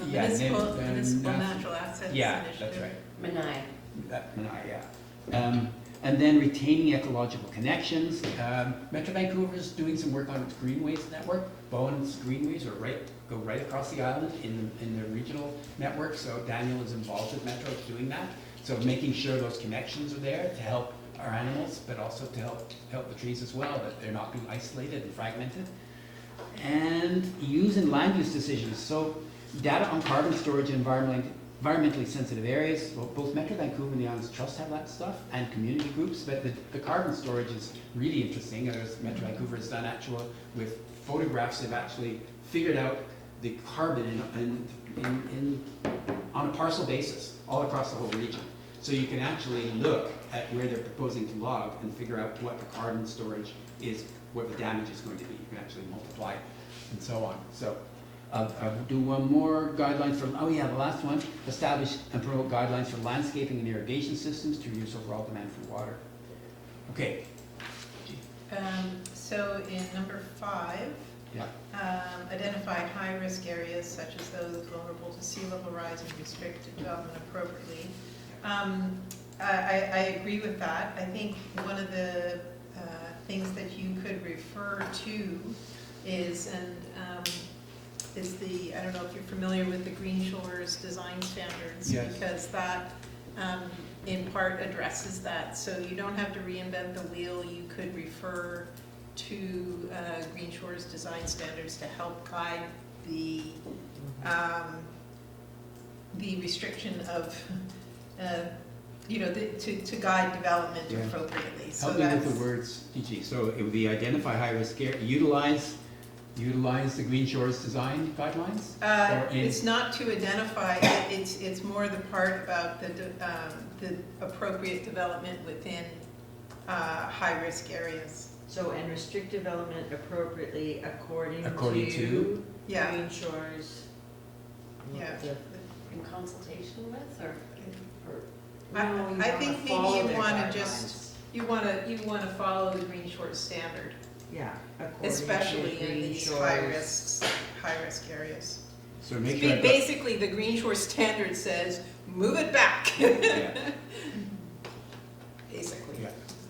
Yeah, Municipal Natural Assets Yeah, Initiative. that's right. Menai. Yeah. And then retaining ecological connections. Metro Vancouver is doing some work on its Greenways network. Bowen's Greenways go right across the island in the regional network. So Daniel is involved with Metro doing that. So making sure those connections are there to help our animals, but also to help the trees as well, that they're not being isolated and fragmented. And using land use decisions. So data on carbon storage and environmentally sensitive areas. Well, both Metro Vancouver and the Islands Trust have that stuff, and community groups, but the carbon storage is really interesting. Metro Vancouver has done actual, with photographs, they've actually figured out the carbon on a parcel basis all across the whole region. So you can actually look at where they're proposing to log and figure out what the carbon storage is, what the damage is going to be. You can actually multiply it and so on. So I'll do one more guidelines for, the last one. Establish and promote guidelines for landscaping and irrigation systems to reduce overall demand for water. Okay. So in number 5, Yeah. identify high-risk areas such as those vulnerable to sea level rise and restrict development appropriately. I agree with that. I think one of the things that you could refer to is, I don't know if you're familiar with the Green Shores design standards, Yes. because that in part addresses that. So you don't have to reinvent the wheel. You could refer to Green Shores design standards to help guide the restriction of, to guide development Yeah. appropriately. So Help me with that's, the words, DG. So it would be identify high-risk area, utilize the Green Shores design guidelines? Or in- it's not to identify, it's more the part about the appropriate development within high-risk areas. So, and restrict development appropriately according to? Yeah. Green Shores. Yeah. In consultation with, or? I think maybe you want to just, you want to follow the Green Shores standard, Yeah. according to especially in Green these Shores. high risk areas. So make sure I've got- Basically, the Green Shores standard says, move it back. Yeah, Basically, yeah,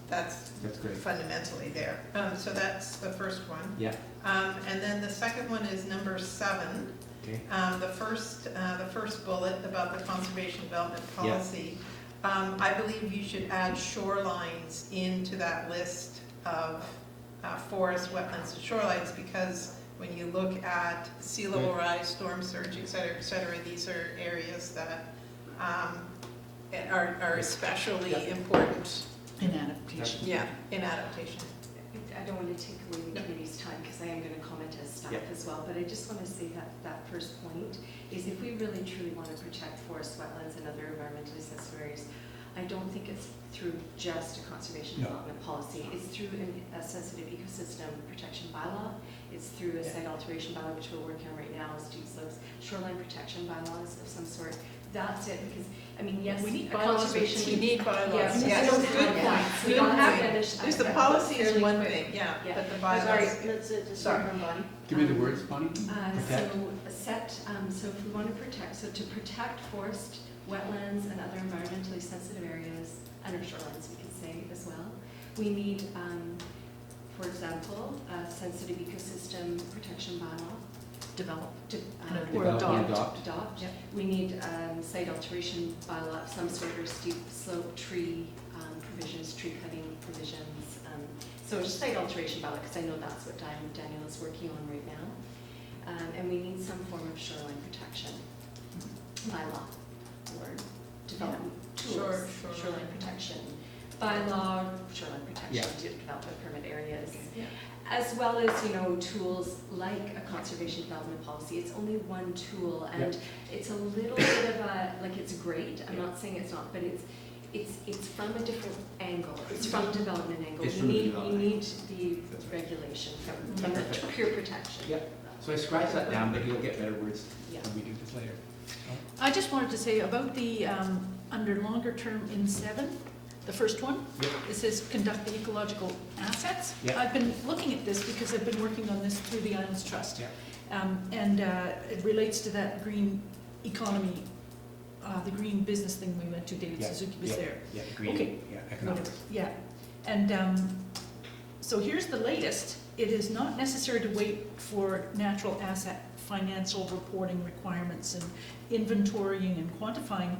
that's that's great. fundamentally there. So that's the first one. Yeah, And then the second one is number 7. okay. The first bullet about the conservation development Yeah. policy. I believe you should add shorelines into that list of forests, wetlands, and shorelines, because when you look at sea level rise, storm surge, et cetera, these are areas that are especially important, In adaptation. in adaptation. I don't want to take away the committee's time because I am going to comment as staff Yeah. as well, but I just want to say that first point is if we really truly want to protect forests, wetlands, and other environmentally sensitive areas, I don't think it's through just a conservation No. development policy. It's through a sensitive ecosystem protection bylaw. It's through a site alteration bylaw, which we're working on right now, as Steve looks, shoreline protection bylaws of some sort. That's it, because, I mean, yes, We need a bylaws, conservation. We need bylaws, Yes, yes. no, Good good point. point. We Good don't have point. finish. There's the policy is fairly one quick. thing, yeah, Yeah. but the Sorry. bylaws. Let's just Sorry. start from Bonnie. Give me the words, Bonnie. Protect. So if we want to protect, so to protect forest, wetlands, and other environmentally sensitive areas, and our shorelines, we could say as well, we need, for example, a sensitive ecosystem protection bylaw. Develop. Or Develop and adopt. adopt. Yep. We need site alteration bylaw of some sort, or steep slope tree provisions, tree cutting provisions. So just site alteration bylaw, because I know that's what Daniel is working on right now. And we need some form of shoreline protection bylaw or development tools, Shoreline. shoreline protection bylaw, shoreline protection, development permit areas, as well as, you know, tools like a conservation development policy. It's only one tool, and it's a little bit of a, like, it's great, I'm not saying it's not, but it's from a different angle. It's from development angle. It's You from need development. the regulation from the pure protection. Yep. So I scratched that down, but you'll get better words Yeah. when we do this later. I just wanted to say about the, under longer term in 7, the first one, Yep. it says conduct the ecological assets. Yep. I've been looking at this because I've been working on this through the Islands Trust. Yep. And it relates to that green economy, the green business thing we went to, David Yep. Suzuki was Yep. there. Yeah, green, Okay. yeah, economics. Yeah, and so here's the latest. It is not necessary to wait for natural asset financial reporting requirements and inventorying and quantifying.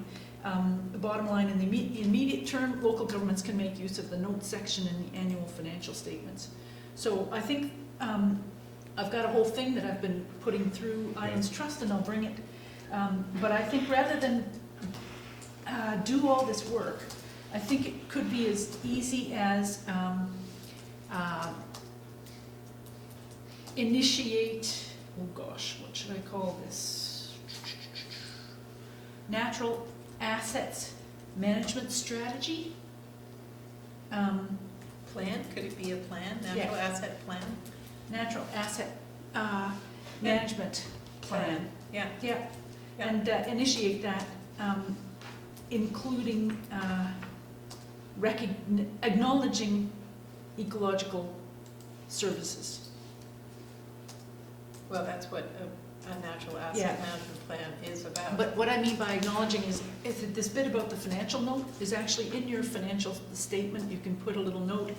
The bottom line, in the immediate term, local governments can make use of the notes section in the annual financial statements. So I think I've got a whole thing that I've been putting through Islands Trust, and I'll bring it. But I think rather than do all this work, I think it could be as easy as initiate, oh gosh, what should I call this? Natural assets management strategy. Plan, could it be a plan, natural asset plan? Natural asset management plan. Yeah. Yeah, Yeah. and initiate that, including acknowledging ecological services. Well, that's what a natural asset Yeah. management plan is about. But what I mean by acknowledging is that this bit about the financial note is actually in your financial statement. You can put a little note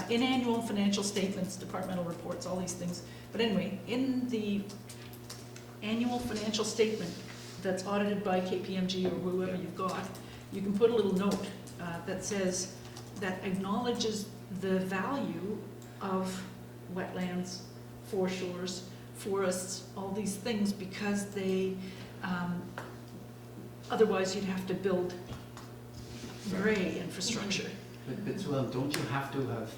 in annual financial statements, departmental reports, all these things. But anyway, in the annual financial statement that's audited by KPMG or whoever you've got, you can put a little note that says, that acknowledges the value of wetlands, foreshores, forests, all these things, because they, otherwise you'd have to build gray infrastructure. But so, don't you have to have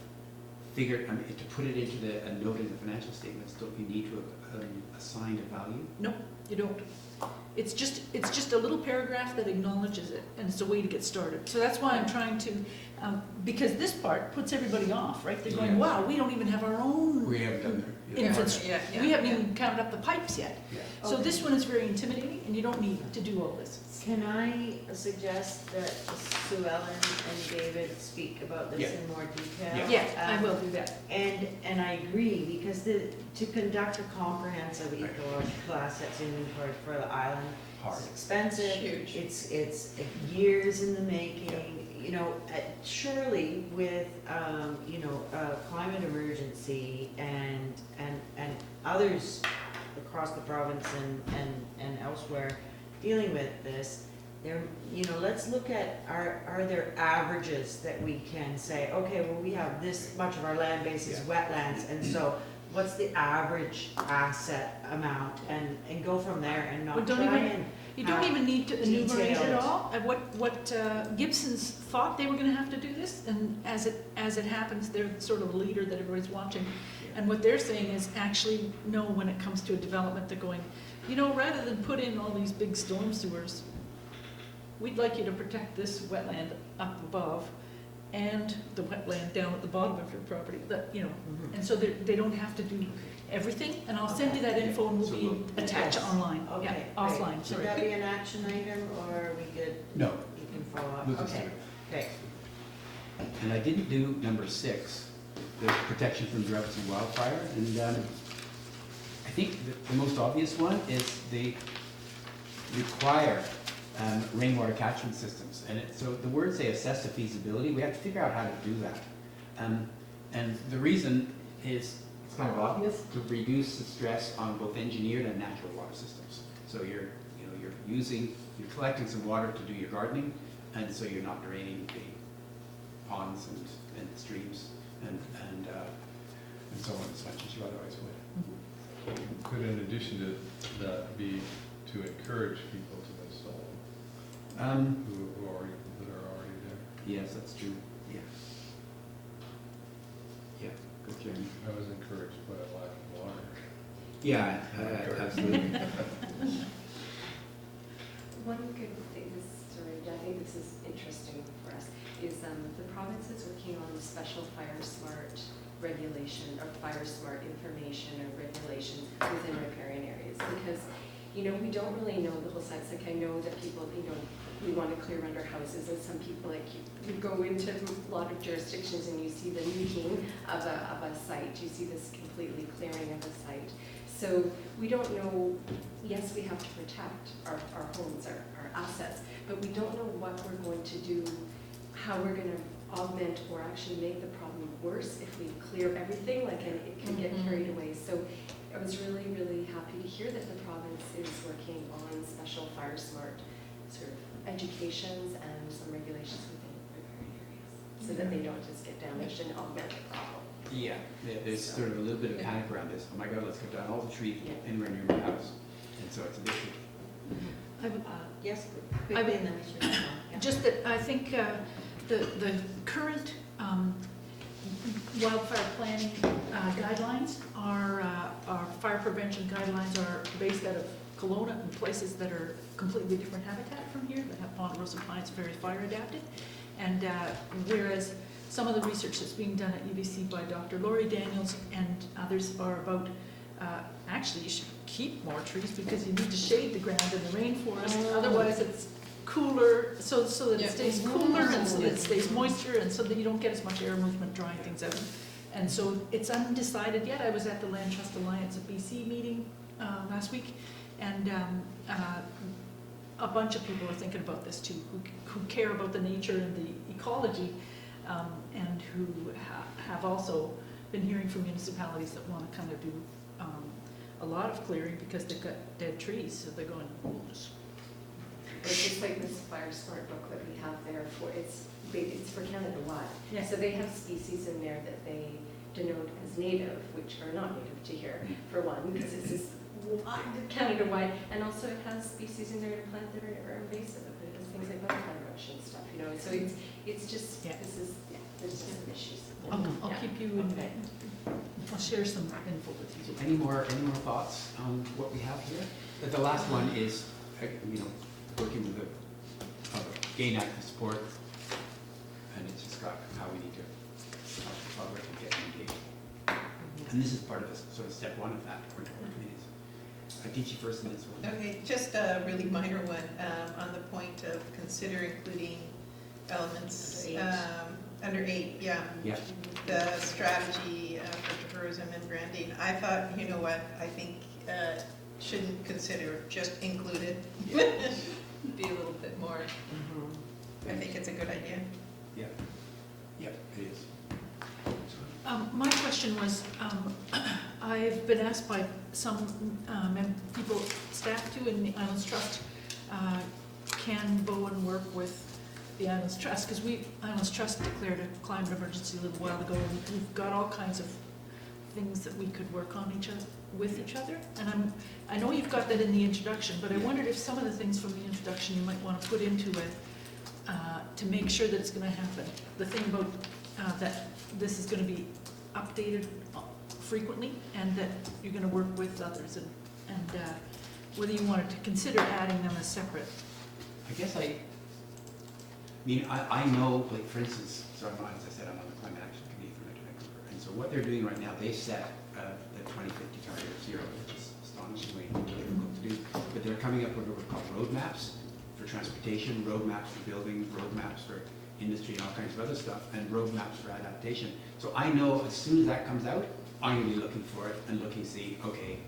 figured, I mean, to put it into a note in the financial statements, don't you need to have assigned a value? No, you don't. It's just a little paragraph that acknowledges it, and it's a way to get started. So that's why I'm trying to, because this part puts everybody off, right? They're going, Yes. wow, we don't even have our own We haven't done that. infrastructure. We haven't even counted up the pipes yet. Yeah. So this one is very intimidating, and you don't need to do all this. Can I suggest that Sue Ellen and David speak about this in more detail? Yeah, I will do that. And I agree, because to conduct a comprehensive ecological assets inventory for the island Hard. is expensive. Huge. It's years in the making, you know, surely with, you know, climate emergency and others across the province and elsewhere dealing with this, there, you know, let's look at, are there averages that we can say, okay, well, we have this much of our land base is wetlands, and so what's the average asset amount, and go from there and Well, not don't try even- and You don't even need to enumerate it detailed. all. What Gibson's thought they were gonna have to do this, and as it happens, they're sort of a leader that everybody's watching. And what they're saying is actually, no, when it comes to a development, they're going, you know, rather than put in all these big storm sewers, we'd like you to protect this wetland up above and the wetland down at the bottom of your property, that, you know. And so they don't have to do everything, and I'll send you that info and we'll So be we'll- attached Yes. online, yeah, Okay, offline, great. Should sorry. that be an action item, or are we good? No, You can follow up? we'll Okay, consider it. okay. And I didn't do number 6, the protection from droughts and wildfire, and I think the most obvious one is they require rainwater catchment systems. And so the words say assess the feasibility, we have to figure out how to do that. And the reason is, it's kind of obvious, to reduce the stress on both engineered and natural water systems. So you're collecting some water to do your gardening, and so you're not draining the ponds and streams and so on as much as you otherwise would. Could in addition to that be to encourage people to install them, Um, that are already there? Yes, that's true, Yeah. Yeah, good journey. I was encouraged by a lack of water. Yeah, absolutely. One good thing, I think this is interesting for us, is the province is working on special fire smart regulation or fire smart information or regulations within riparian areas, because we don't really know the whole sites. Like, I know that people, we want to clear under houses, and some people, like, you go into a lot of jurisdictions and you see the meeting of a site, you see this completely clearing of a site. So we don't know, yes, we have to protect our homes, our assets, but we don't know what we're going to do, how we're going to augment or actually make the problem worse if we clear everything, like, and it can get carried away. So I was really, really happy to hear that the province is working on special fire smart sort of educations and some regulations within riparian areas, so that they don't just get damaged and augment the problem. Yeah, there's sort of a little bit of panic around this. Oh my God, let's cut down all the trees anywhere near my house. And so it's a big issue. Yes, I quickly, mean, and then we should move on. Yeah. Just that I think the current wildfire planning guidelines our fire prevention guidelines are based out of Kelowna and places that are completely different habitat from here, that have ponderosa pines, very fire adapted. And whereas some of the research that's being done at UBC by Dr. Laurie Daniels and others are about actually you should keep more trees because you need to shade the ground in the rainforest, otherwise it's cooler, so that it stays cooler and so that it stays moisture and so that you don't get as much air movement drying things out. And so it's undecided yet. I was at the Land Trust Alliance of BC meeting last week, and a bunch of people are thinking about this too, who care about the nature and the ecology, and who have also been hearing from municipalities that want to kind of do a lot of clearing because they've got dead trees, so they're going, oh, just. It's just like this fire smart book that we have there for, it's for Canada wide. Yeah. So they have species in there that they denote as native, which are not native to here, for one, because it's just Canada wide, and also it has species in there to plant that are invasive. It has things like butterfly rush and stuff, so it's just, this is, there's just some issues. I'll keep you in, I'll share some info with you. Any more thoughts on what we have here? The last one is, working with the gain active support, and it's just got how we need to help the public and get engaged. And this is part of sort of step one of that, working with communities. I teach you first in this one. Okay, just a really minor one, on the point of consider including elements. Under 8, yeah. Yeah. The strategy for tourism and branding. I thought, you know what, I think shouldn't consider, just include it. Be a little bit more. I think it's a good idea. Yeah. Yeah, it is. My question was, I've been asked by some people, staff too, in the Islands Trust, can Bowen work with the Islands Trust? Because Islands Trust declared a climate emergency a little while ago, and we've got all kinds of things that we could work on with each other. And I know you've got that in the introduction, but I wondered if some of the things from the introduction you might want to put into it to make sure that it's going to happen. The thing about that this is going to be updated frequently, and that you're going to work with others, and whether you wanted to consider adding them as separate. I guess I know, like, for instance, so as I said, I'm on the Climate Action Committee for Metro Vancouver, and so what they're doing right now, they set the 2050 target of 0, which is astonishingly difficult to do, but they're coming up with what we call roadmaps for transportation, roadmaps for building, roadmaps for industry and all kinds of other stuff, and roadmaps for adaptation. So I know as soon as that comes out, I'm going to be looking for it and looking to see, okay,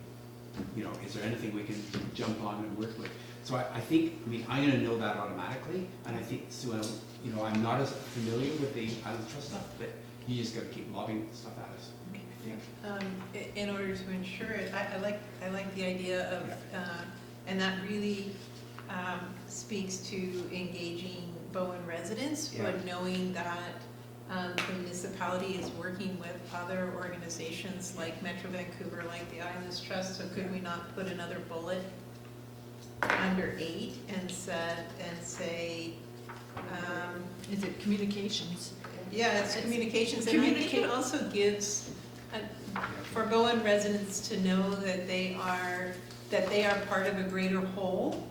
is there anything we can jump on and work with? So I think, I'm going to know that automatically, and I think, so, I'm not as familiar with the Islands Trust stuff, but you just got to keep lobbing stuff at us. I think. In order to ensure it, I like the idea of, and that really speaks to engaging Bowen residents, but knowing that the municipality is working with other organizations like Metro Vancouver, like the Islands Trust. So could we not put another bullet under 8 and say, Is it communications? Yeah, it's communications, and I think it also gives, for Bowen residents to know that they are part of a greater whole,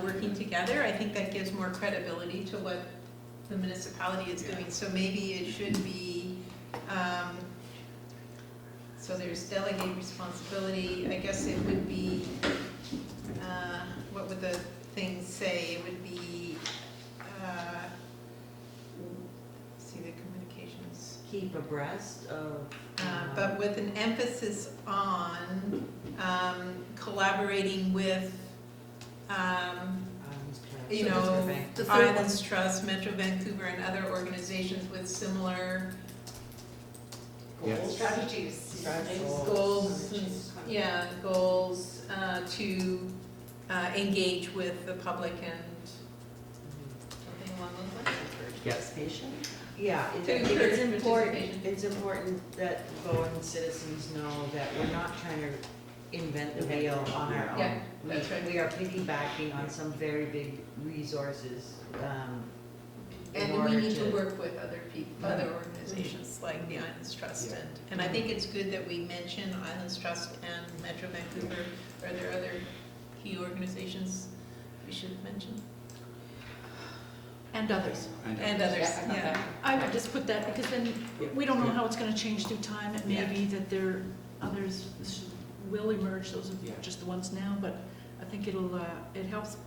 working together. I think that gives more credibility to what the municipality is doing. So maybe it should be, so there's delegate responsibility. I guess it would be, what would the thing say? It would be, see the communications. Keep abreast of. But with an emphasis on collaborating with, you know, The third Islands Trust, Metro Vancouver, and other organizations with similar Goals. Strategies. goals, goals to engage with the public and something along those lines. Participation? Yeah, To it's encourage important, participation. it's important that Bowen citizens know that we're not trying to invent the wheel on our own. Yeah, that's right. We are piggybacking on some very big resources, in And we order need to work with other people, other organizations like the Islands Trust, Yeah. and I think it's good that we mention Islands Trust and Metro Vancouver. Are there other key organizations we should mention? And others. And others, yeah. I would just put that, because then we don't know how it's gonna change through time. It may Yeah. be that there, others will emerge, those are Yeah. just the ones now, but I think it'll, it helps.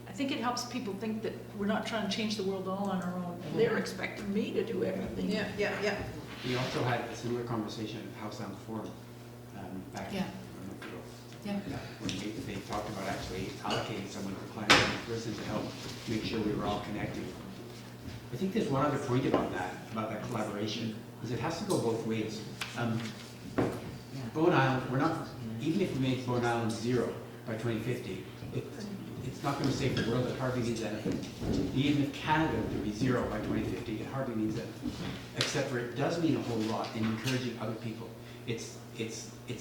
I think it helps people think that we're not trying to change the world all on our own. They're expecting me to do everything. Yeah. We also had a similar conversation at House on the Forum back Yeah. a month ago. Yeah. When they talked about actually allocating someone for climate change person to help make sure we were all connected. I think there's one other point about that collaboration, is it has to go both ways. Bowen Island, we're not, even if we make Bowen Island zero by 2050, it's not going to save the world, it hardly needs anything. Even if Canada would be zero by 2050, it hardly needs anything. Except for it does mean a whole lot in encouraging other people. It's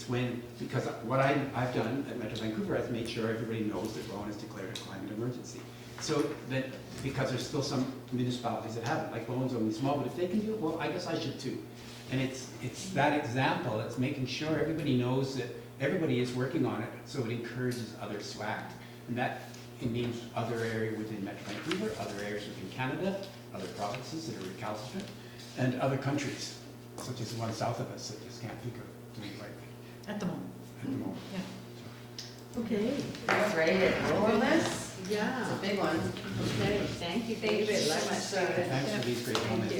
when, because what I've done at Metro Vancouver is made sure everybody knows that Bowen has declared a climate emergency. So that, because there's still some municipalities that haven't, like Bowen's only small, but if they can do it, well, I guess I should too. And it's that example, it's making sure everybody knows that everybody is working on it, so it encourages others to act. And that, it means other areas within Metro Vancouver, other areas within Canada, other provinces that are recalcitrant, and other countries, such as the one south of us that just can't think of doing the right thing At the moment. at the moment. Okay, Guys ready to go on this? yeah, It's a big one. okay, thank you, Thank you David. so Let's, much, David. Thanks for these great comments.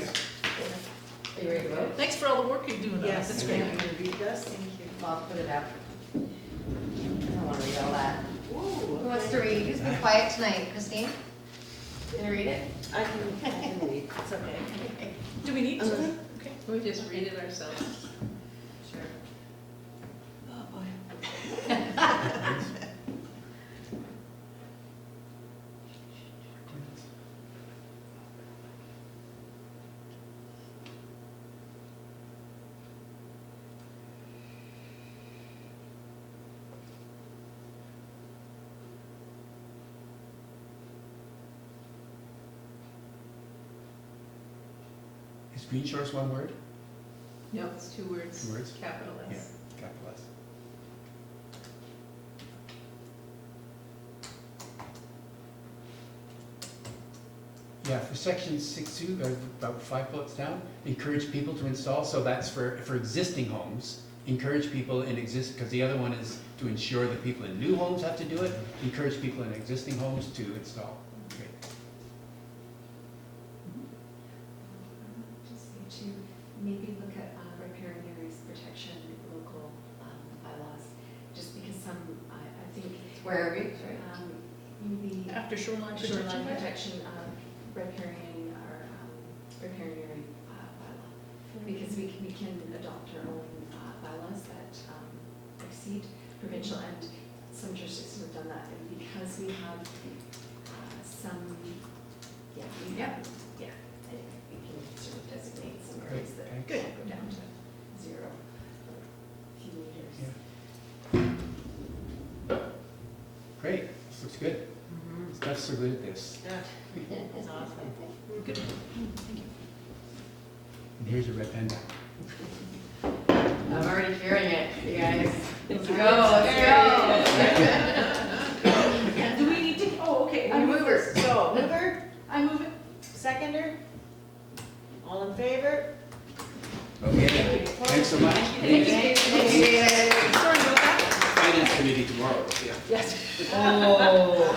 Are you ready to vote? Thanks for all the work you're doing on it, Yes, that's I'm great. going to read this. Thank you. Bob, put it up. I don't want to read all that. Ooh, Who wants to okay. read? Who's been quiet tonight? Christine? Gonna read it? I can read, it's okay. Do we need to? Okay. We just read it ourselves. Sure. Oh, boy. Is Green Shores one word? No, it's 2 words. 2 words? Capital Yeah, S. capital S. Yeah, for section 6.2, about 5 bullets down, encourage people to install, so that's for existing homes. Encourage people in because the other one is to ensure that people in new homes have to do it. Encourage people in existing homes to install. Okay. Just need to maybe look at riparian areas protection, local bylaws, just because some, I think. Where are we? Sorry. Maybe After shoreline protection. shoreline protection, riparian or riparian area bylaw. Because we can adopt our own bylaws that exceed provincial, and some jurisdictions have done that, and because we have some, anyway, we can sort of designate some areas that Great, go down to 0, a few meters. Yeah. Great, this looks good. That's so good at this. Good. That's awesome. Good. Thank you. And here's your red pen back. I'm already hearing it, you guys. Let's go, And do we need to, oh, okay, I move Mover, so, mover, I move it. seconder, all in favor? Okay, thanks so much. Thank you. Sorry about that. Finance committee tomorrow, yeah. Yes. Oh,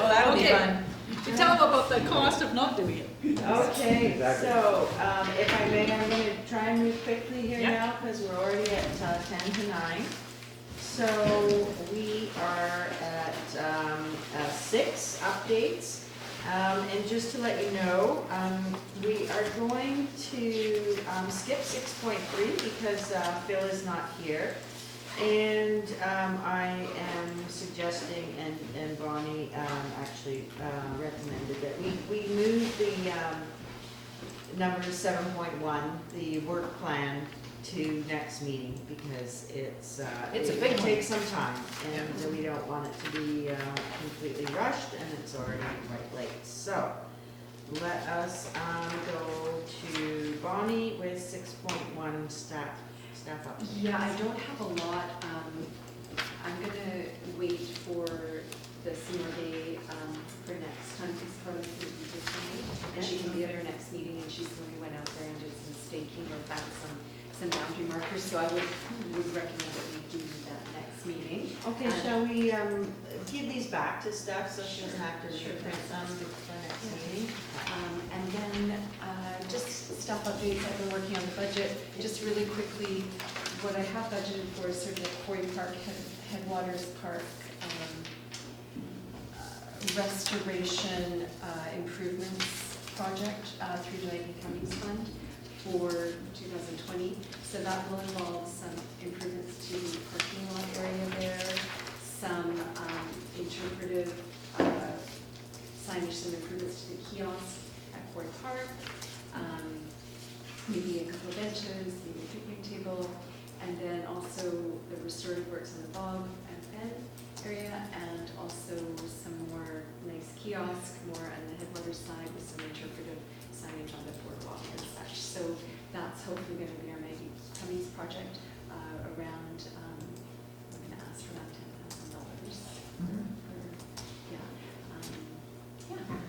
that'll be Okay. fun. To tell them about the cost of not doing it. okay, so, if I may, I'm gonna try and move quickly here Yeah. now, because we're already at 10 to 9. So, we are at 6 updates. And just to let you know, we are going to skip 6.3 because Phil is not here. And I am suggesting, and Bonnie actually recommended that we move the number 7.1, the work plan, to next meeting because It's a it big one. takes some time and we don't want it to be completely rushed and it's already quite late. So let us go to Bonnie with 6.1 staff up. Yeah, I don't have a lot. I'm gonna wait for the senior day for next time, because Carla's gonna be here tonight. And she can be at her next meeting, and she's going to went out there and did some staking or found some boundary markers. So I would recommend that we do that next meeting. Okay, shall we give these back to Steph so she doesn't have to Sure. reprint them for next meeting? And then just staff updates, I've been working on the budget. Just really quickly, what I have budgeted for is sort of the Quarry Park, Headwaters Park restoration improvements project through the Lake Counties Fund for 2020. So that will involve some improvements to the parking lot area there, some interpretive signage, some improvements to the kiosk at Quarry Park, maybe a couple of benches, maybe a picnic table, and then also the restorative works in the bog and fen area, and also some more nice kiosk, more on the Headwaters side with some interpretive signage on the boardwalk and such. So that's hopefully going to be our maybe Cummings project around, I'm going to ask for around $10,000.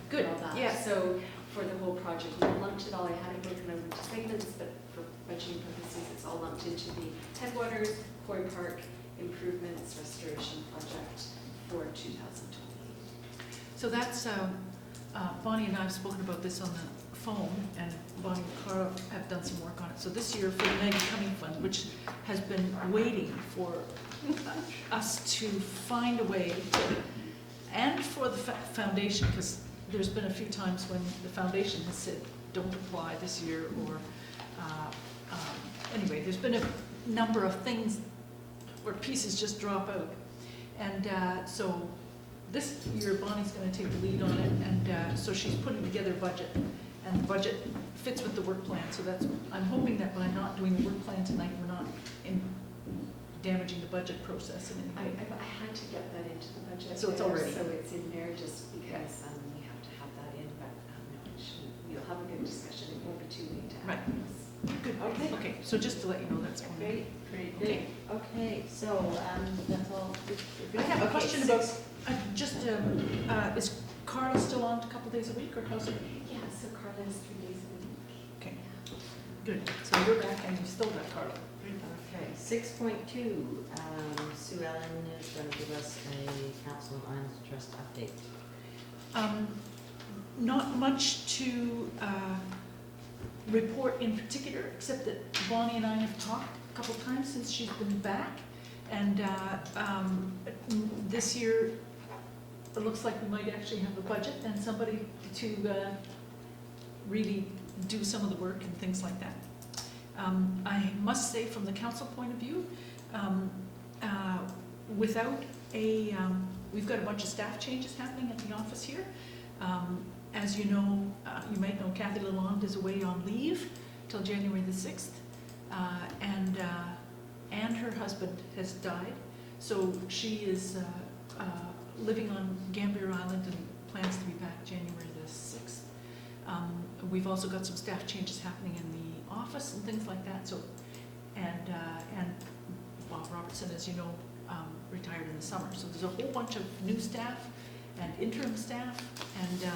Good, All that. yeah. So for the whole project, we lumped it all, I had it broken out into segments, but for budgeting purposes, it's all lumped into the Headwaters, Quarry Park improvements restoration project for 2020. So that's, Bonnie and I have spoken about this on the phone, and Bonnie and Carla have done some work on it. So this year for the Meg Cumming Fund, which has been waiting for us to find a way, and for the foundation, because there's been a few times when the foundation has said, don't apply this year, or, anyway, there's been a number of things where pieces just drop out. And so this year, Bonnie's gonna take the lead on it, and so she's putting together a budget, and the budget fits with the work plan. So that's, I'm hoping that by not doing the work plan tonight, we're not damaging the budget process in any way. I had to get that into the budget. So it's there, already- So it's in there just because we have to have that in, but no, it shouldn't. We'll have a good discussion. It won't be too late to have Right. this. Good, Okay. okay, so just to let you know, that's going on. Great, great, great. Okay, so, that's all. I have a Okay, question six- about, just, is Carla still on a couple days a week, or how's it? Yeah, so Carla is 3 days a week. Okay, good, so you're back and you've still got Carla. Okay, 6.2, Sue Ellen is going to give us a Council of Islands Trust update. Not much to report in particular, except that Bonnie and I have talked a couple times since she's been back. And this year, it looks like we might actually have a budget and somebody to really do some of the work and things like that. I must say, from the council point of view, without a, we've got a bunch of staff changes happening at the office here. As you know, you might know Kathy Lalonde is away on leave till January the 6th, and her husband has died. So she is living on Gambier Island and plans to be back January the 6th. We've also got some staff changes happening in the office and things like that, so, and Bob Robertson, as you know, retired in the summer, so there's a whole bunch of new staff and interim staff, and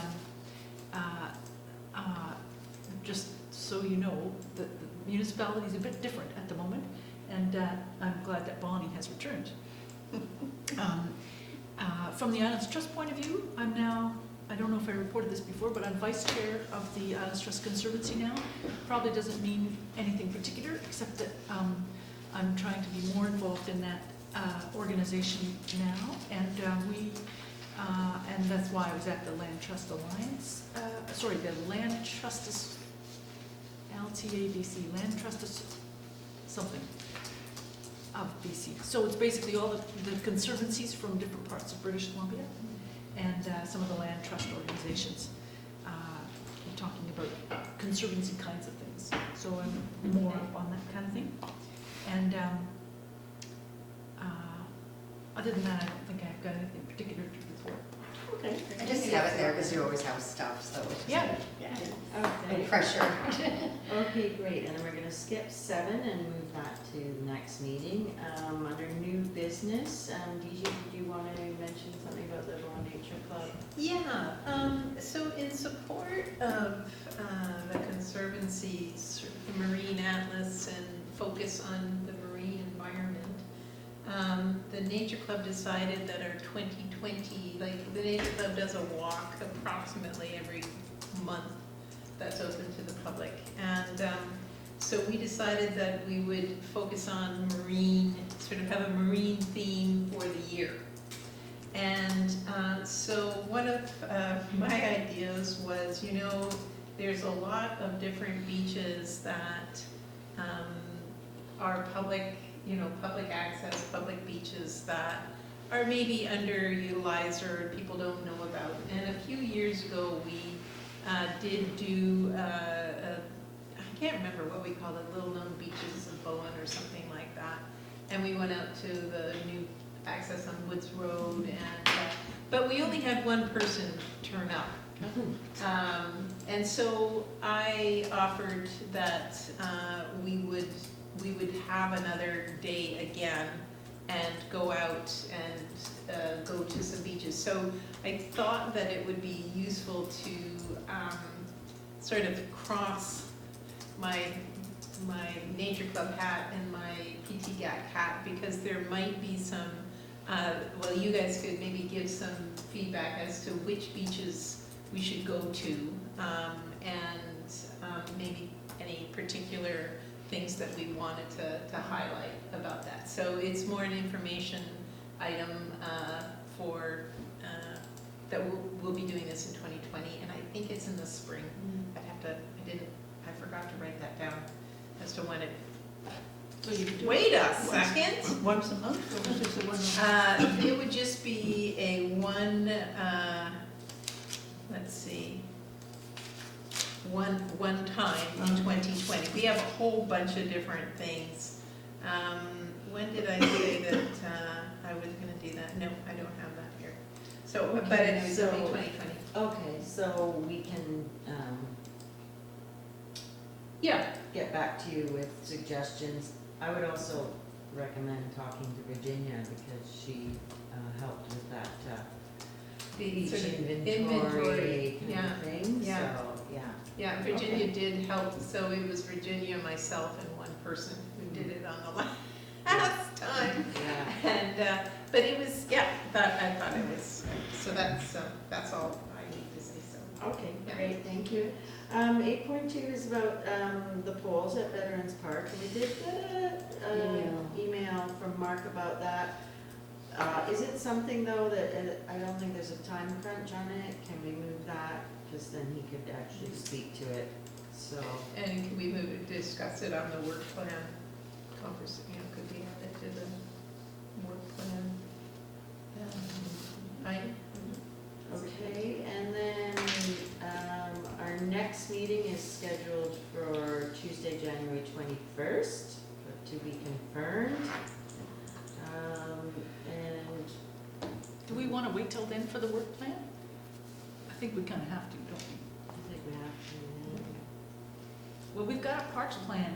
just so you know, the municipality is a bit different at the moment, and I'm glad that Bonny has returned. From the Islands Trust point of view, I'm now, I don't know if I reported this before, but I'm vice chair of the Islands Trust Conservancy now. Probably doesn't mean anything particular, except that I'm trying to be more involved in that organization now, and and that's why I was at the Land Trust Alliance, the Land Trust, LTABC, Land Trust something of BC. So it's basically all the conservancies from different parts of British Columbia and some of the land trust organizations talking about conservancy kinds of things. So I'm more up on that kind of thing. And other than that, I don't think I've got anything particular to report. Okay. I just have it there because you always have stuff, so. Yeah. No pressure. Okay, great, and then we're gonna skip 7 and move that to next meeting. Under new business, DJ, did you wanna mention something about the Bowen Nature Club? Yeah, so in support of the Conservancy's sort of marine atlas and focus on the marine environment, the Nature Club decided that our 2020, like the Nature Club does a walk approximately every month that's open to the public. And so we decided that we would focus on marine, sort of have a marine theme for the year. And so one of my ideas was, you know, there's a lot of different beaches that are public, you know, public access, public beaches that are maybe underutilized or people don't know about. And a few years ago, we did do, I can't remember what we called it, Little Known Beaches of Bowen or something like that. And we went out to the new access on Woods Road, and but we only had one person turn up. And so I offered that we would have another day again and go out and go to some beaches. So I thought that it would be useful to sort of cross my Nature Club hat and my PTGAC hat, because there might be some, well, you guys could maybe give some feedback as to which beaches we should go to, and maybe any particular things that we wanted to highlight about that. So it's more an information item for, that we'll be doing this in 2020, and I think it's in the spring. I forgot to write that down as to when it, wait a second. Once a month, or was it a one? It would just be a one, let's see, one time in 2020. We have a whole bunch of different things. When did I say that I was gonna do that? No, I don't have that here. So, but anyway, so 2020. Okay, so we can, Yeah. get back to you with suggestions. I would also recommend talking to Virginia, because she helped with that The beach sort of inventory kind yeah, of thing, yeah. so, yeah. Yeah, Virginia did help, so it was Virginia, myself, and one person who did it on the last time. Yeah. And, but it was, yeah, I thought it was, so that's all I need to say, so. Okay, Yeah. great, thank you. 8.2 is about the polls at Veterans Park. We did get an email from Mark about that. Is it something though that, I don't think there's a time crunch on it, can we move that? Because then he could actually speak to it, so. And can we move it, discuss it on the work plan conference, you know, could we add it to the work plan? Item? Okay, and then our next meeting is scheduled for Tuesday, January 21st, but to be confirmed. And Do we want to wait till then for the work plan? I think we kind of have to, don't we? I think we have well, we've got a parks plan,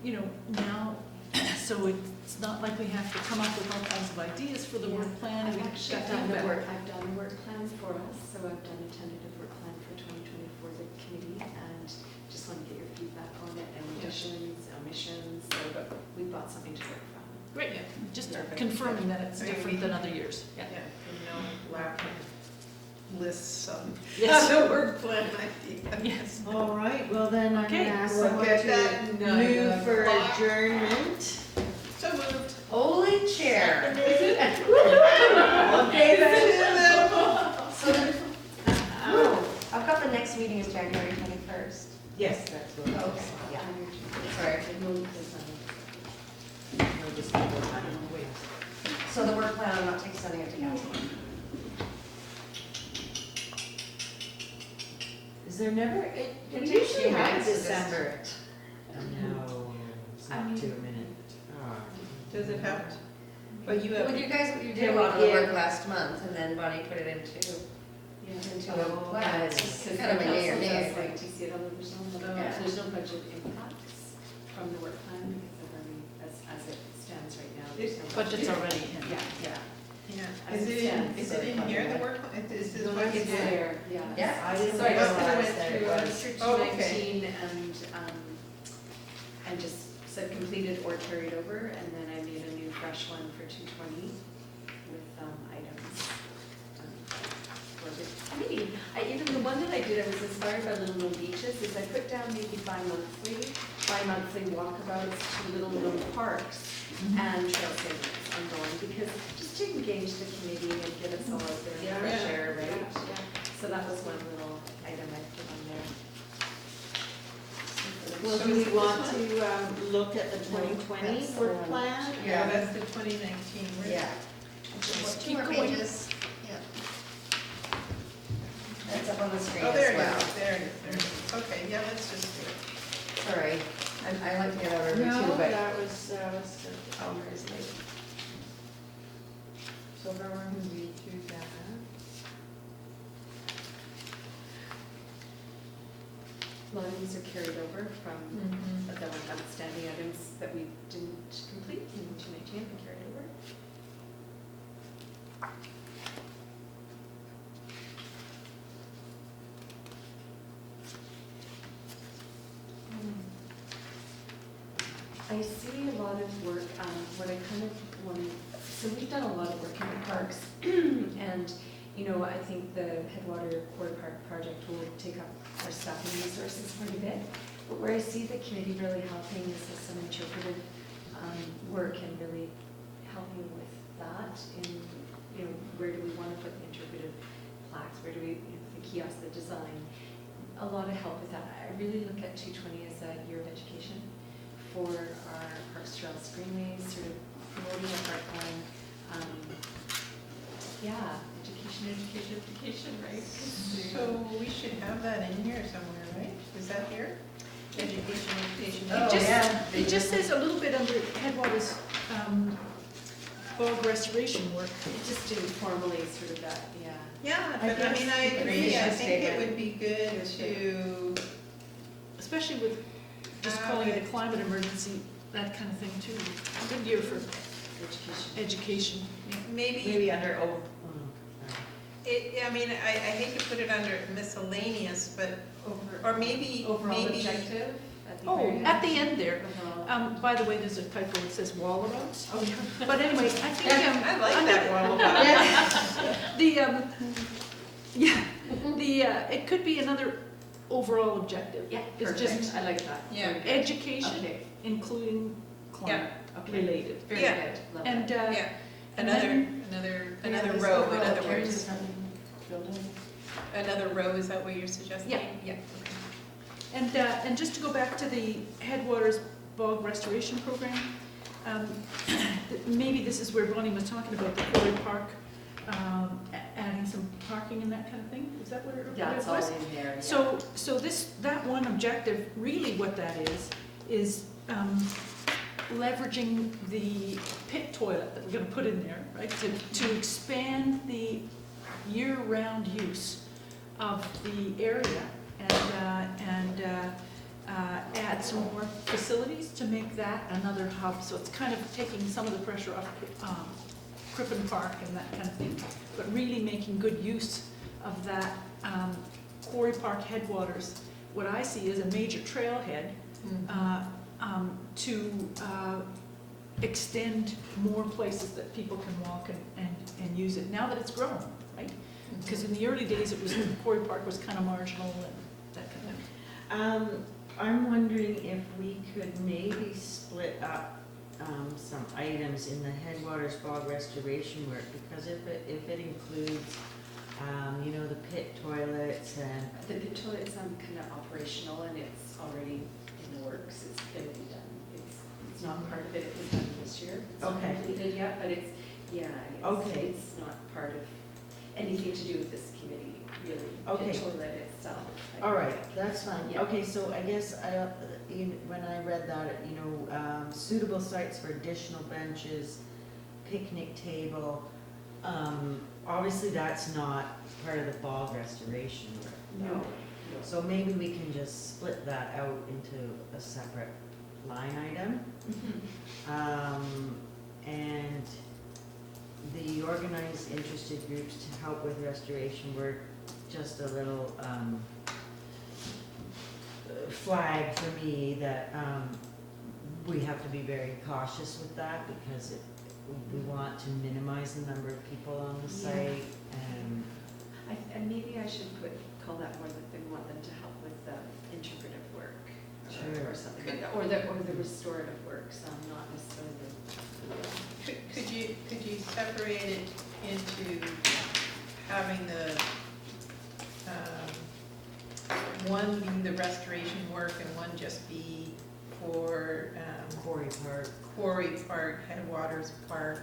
you know, now, so it's not like we have to come up with all kinds of ideas for the work plan, and I've we've actually got done the feedback. work, I've done the work plan for us, so I've done a tentative work plan for 2020 for the committee, and just want to get your feedback on it, and additions, omissions, so that we've got something to work from. Great, yeah, just Perfect. confirming that it's I mean, different than other years, yeah. Yeah, and no lack of lists of Yes. the work plan idea. Yes. All right, well then I'm Okay. gonna ask We'll someone get to that move for 9 o'clock. adjournment. So moved. Holy chair. Okay, then. So, oh, I've got the next meeting is January 21st. Yes, that's what it Okay, is. yeah. Sorry. Sorry. We'll just go back and wait. So the work plan, I'm not sending it to council. Is there never, it It takes usually few has minutes to just- December. No, it's I not mean- 2 minutes. Does it have to? But you Well, have, you guys, you did a lot of the work last month, and then Bonnie put it into a Oh, plan. It's Because kind of a yay or council nay, I does like think. to see it, although Yeah. there's no budget impacts from the work plan, because they're very, as it stands right now, there's no Budget's budget. already in. Yeah, yeah. yeah, As is it it in, stands, is so it in it's here, the like- work, is this No, what It's you did? there, yeah. Yeah. I didn't So I just kind of realize went that it through, was. through Oh, okay. 219 and just said completed or carried over, and then I made a new fresh one for 220 with items for the committee. Even the one that I did, I was inspired by Little Known Beaches, is I put down maybe bi-monthly walkabouts to little known parks and trail segments ongoing, because just to engage the committee and get us all out there and Yeah. fresh air, right? Yeah. So that was one little item I put on there. Well, do we want to look at the 2020 That's work the one. plan? Yeah, that's the 2019, right? Yeah. Just Two more keep going. pages. Yeah. That's up on the screen Oh, there as it well. is, there it is, there it is. Okay, yeah, let's just do it. Sorry, I like to get out early No, too, but. that was, Oh, where is it? so we're going to read through that. A lot of these are carried over from the outstanding items that we didn't complete in 2019 and carried over. I see a lot of work, what I kind of want, so we've done a lot of work in the parks, and, you know, I think the Headwater Quarter Park project will take up our staffing resources quite a bit, but where I see the committee really helping is with some interpretive work and really helping with that in, you know, where do we want to put the interpretive plaques, where do we, you know, the kiosk, the design, a lot of help with that. I really look at 220 as a year of education for our parks, trails, greenways, sort of promoting our park plan. Yeah, education, right? So we should have that in here somewhere, right? Is that here? Education. Oh, yeah. It just says a little bit under Headwaters bog restoration work. Just to formally sort of that, yeah. Yeah, I but I guess mean, I the agree, I mission think it statement. would be good to, Especially with just calling it a climate emergency, that kind of thing too. A good year for education. maybe, Maybe under, I mean, I hate to put it under miscellaneous, but, or maybe, Overall maybe. objective at the Oh, very at the end there. Overall. By the way, there's a typo that says wallaroots. But anyway, I think, I like under- that one. it could be another overall objective. Yeah, It's perfect, just I like that. Yeah. Very good. education, Okay, including climate okay, related. very Yeah. good, love And, that. Yeah, and another Yeah, row, overall in other objectives words. and building. Another row, is that what you're suggesting? Yeah. Yeah. And just to go back to the Headwaters Bog Restoration Program, maybe this is where Bonnie was talking about the Quarry Park, adding some parking and that kind of thing. Is that where it was? That's all in there, yeah. So that one objective, really what that is leveraging the pit toilet that we're gonna put in there, right? To expand the year-round use of the area and add some more facilities to make that another hub. So it's kind of taking some of the pressure off Crippen Park and that kind of thing, but really making good use of that Quarry Park headwaters. What I see is a major trailhead to extend more places that people can walk and use it, now that it's grown, right? Because in the early days, it was, Quarry Park was kind of marginal and that kind of thing. I'm wondering if we could maybe split up some items in the headwaters bog restoration work, because if it includes, you know, the pit toilets and. The pit toilet's kind of operational and it's already in the works, it's gonna be done. It's not part of it, it was done this year. It's not Okay. completed yet, but it's, yeah, Okay. it's not part of anything to do with this committee, really. Okay. Pit toilet itself. All right, that's fine. Yeah. Okay, so I guess when I read that, you know, suitable sites for additional benches, picnic table, obviously that's not part of the bog restoration work. No. So maybe we can just split that out into a separate line item. And the organized interested groups to help with restoration work, just a little flag for me that we have to be very cautious with that, because we want to minimize the number of people on the Yeah. site. And And maybe I should call that more that they want them to help with the interpretive work. Sure. Or something like that, or the restorative work, so not necessarily Could you separate it into having the, one being the restoration work and one just be for, Quarry Park, Quarry Park, Headwaters Park?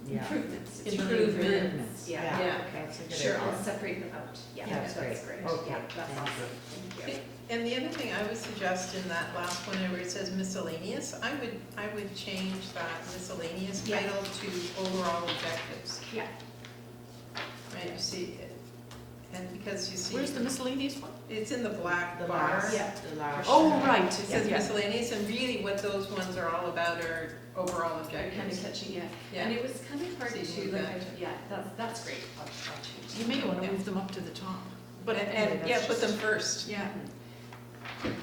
yeah. improvements. Improvements. Yeah, Yeah. okay. That's a good Sure, idea. I'll separate them out. Yeah, That's that's great. great. Okay, Yeah, that's thank awesome. you. Thank you. And the other thing I would suggest in that last one where it says miscellaneous, I would change that miscellaneous Yeah. title to overall objectives. Yeah. Right, you see, and because you see. Where's the miscellaneous one? It's in the black The bar. last, Yeah. the last. Oh, right, It says yeah. miscellaneous, and really what those ones are all about are overall Kind of objectives. catching, yeah. Yeah. And it was kind of hard So you to, move like, that. yeah, that's great. I'll change You that. may want to Yeah. move them up to the top. But, But and, yeah, put them first. Yeah, Mhm.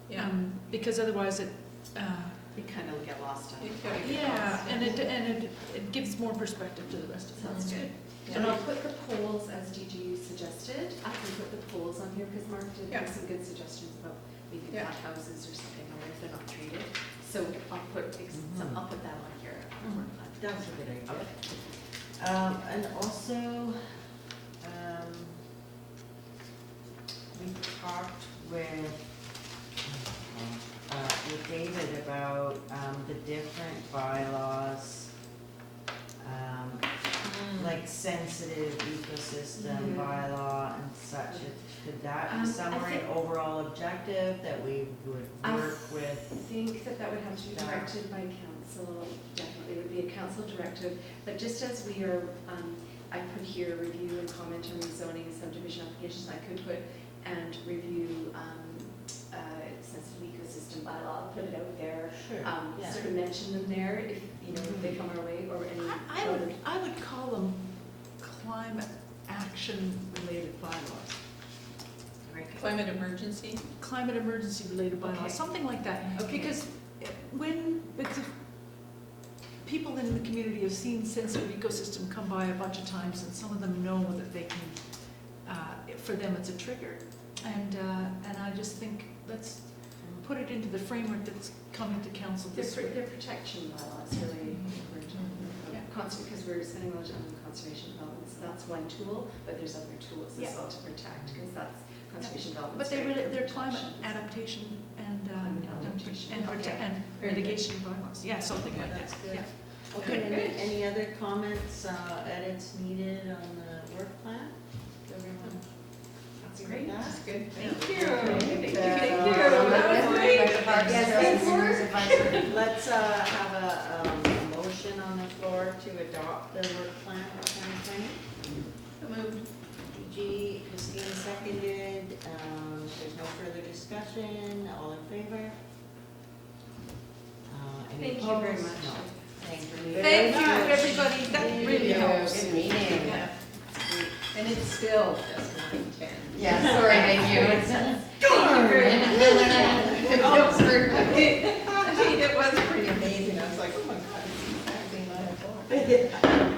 Yeah. because otherwise it, You kind of get lost on You it. gotta get yeah, lost. and it gives more perspective to the rest of it. Sounds good. Yeah. And I'll put the polls as DG suggested. I can put the polls on here because Mark did Yeah. have some good suggestions about maybe Yeah. flat houses or something, or if they're not treated. So I'll put, I'll put that on here. That's a good idea. Okay. And also, we talked with David about the different bylaws, like sensitive ecosystem Yeah. bylaw and such. Could that I be somewhere in think- overall objective that we would work I with? think that would have to be That. directed by council, definitely would be a council directive, but just as we are, I put here review and comment on rezoning and subdivision applications, I could put and review, sensitive ecosystem bylaw, put it out there, Sure, yeah. sort of mention them there if, you know, if they come our way, or any. I would call them climate action related bylaws. Climate emergency. Climate emergency related bylaws, Okay. something like that. Okay. Because because people in the community have seen sensitive ecosystem come by a bunch of times, and some of them know that they can, for them it's a trigger. And I just think, let's put it into the framework that's coming to council this week. Their protection bylaws really important. Yeah. Because we're spending a lot of time on conservation development, so that's one tool, but there's other tools Yeah. as well to protect, because that's conservation development. But they're climate adaptation and, Adaptation, and okay. and mitigation bylaws, yeah, something like that, yeah. Okay, Good. any other comments, edits needed on the work plan? Everyone? That's great. That's good. Thank you. Thank you. That was great. Yes, thanks. Let's have a motion on the floor to adopt the work plan for 2020. So moved. G, Christine seconded, there's no further discussion, all in favor? Any Thank you very opposed? much. No. Thank you. Thank you, very much. everybody, that really helps. Good meeting. Yeah. And it's still just 9:10. Yeah, sorry, thank you. Thank you very much. It helps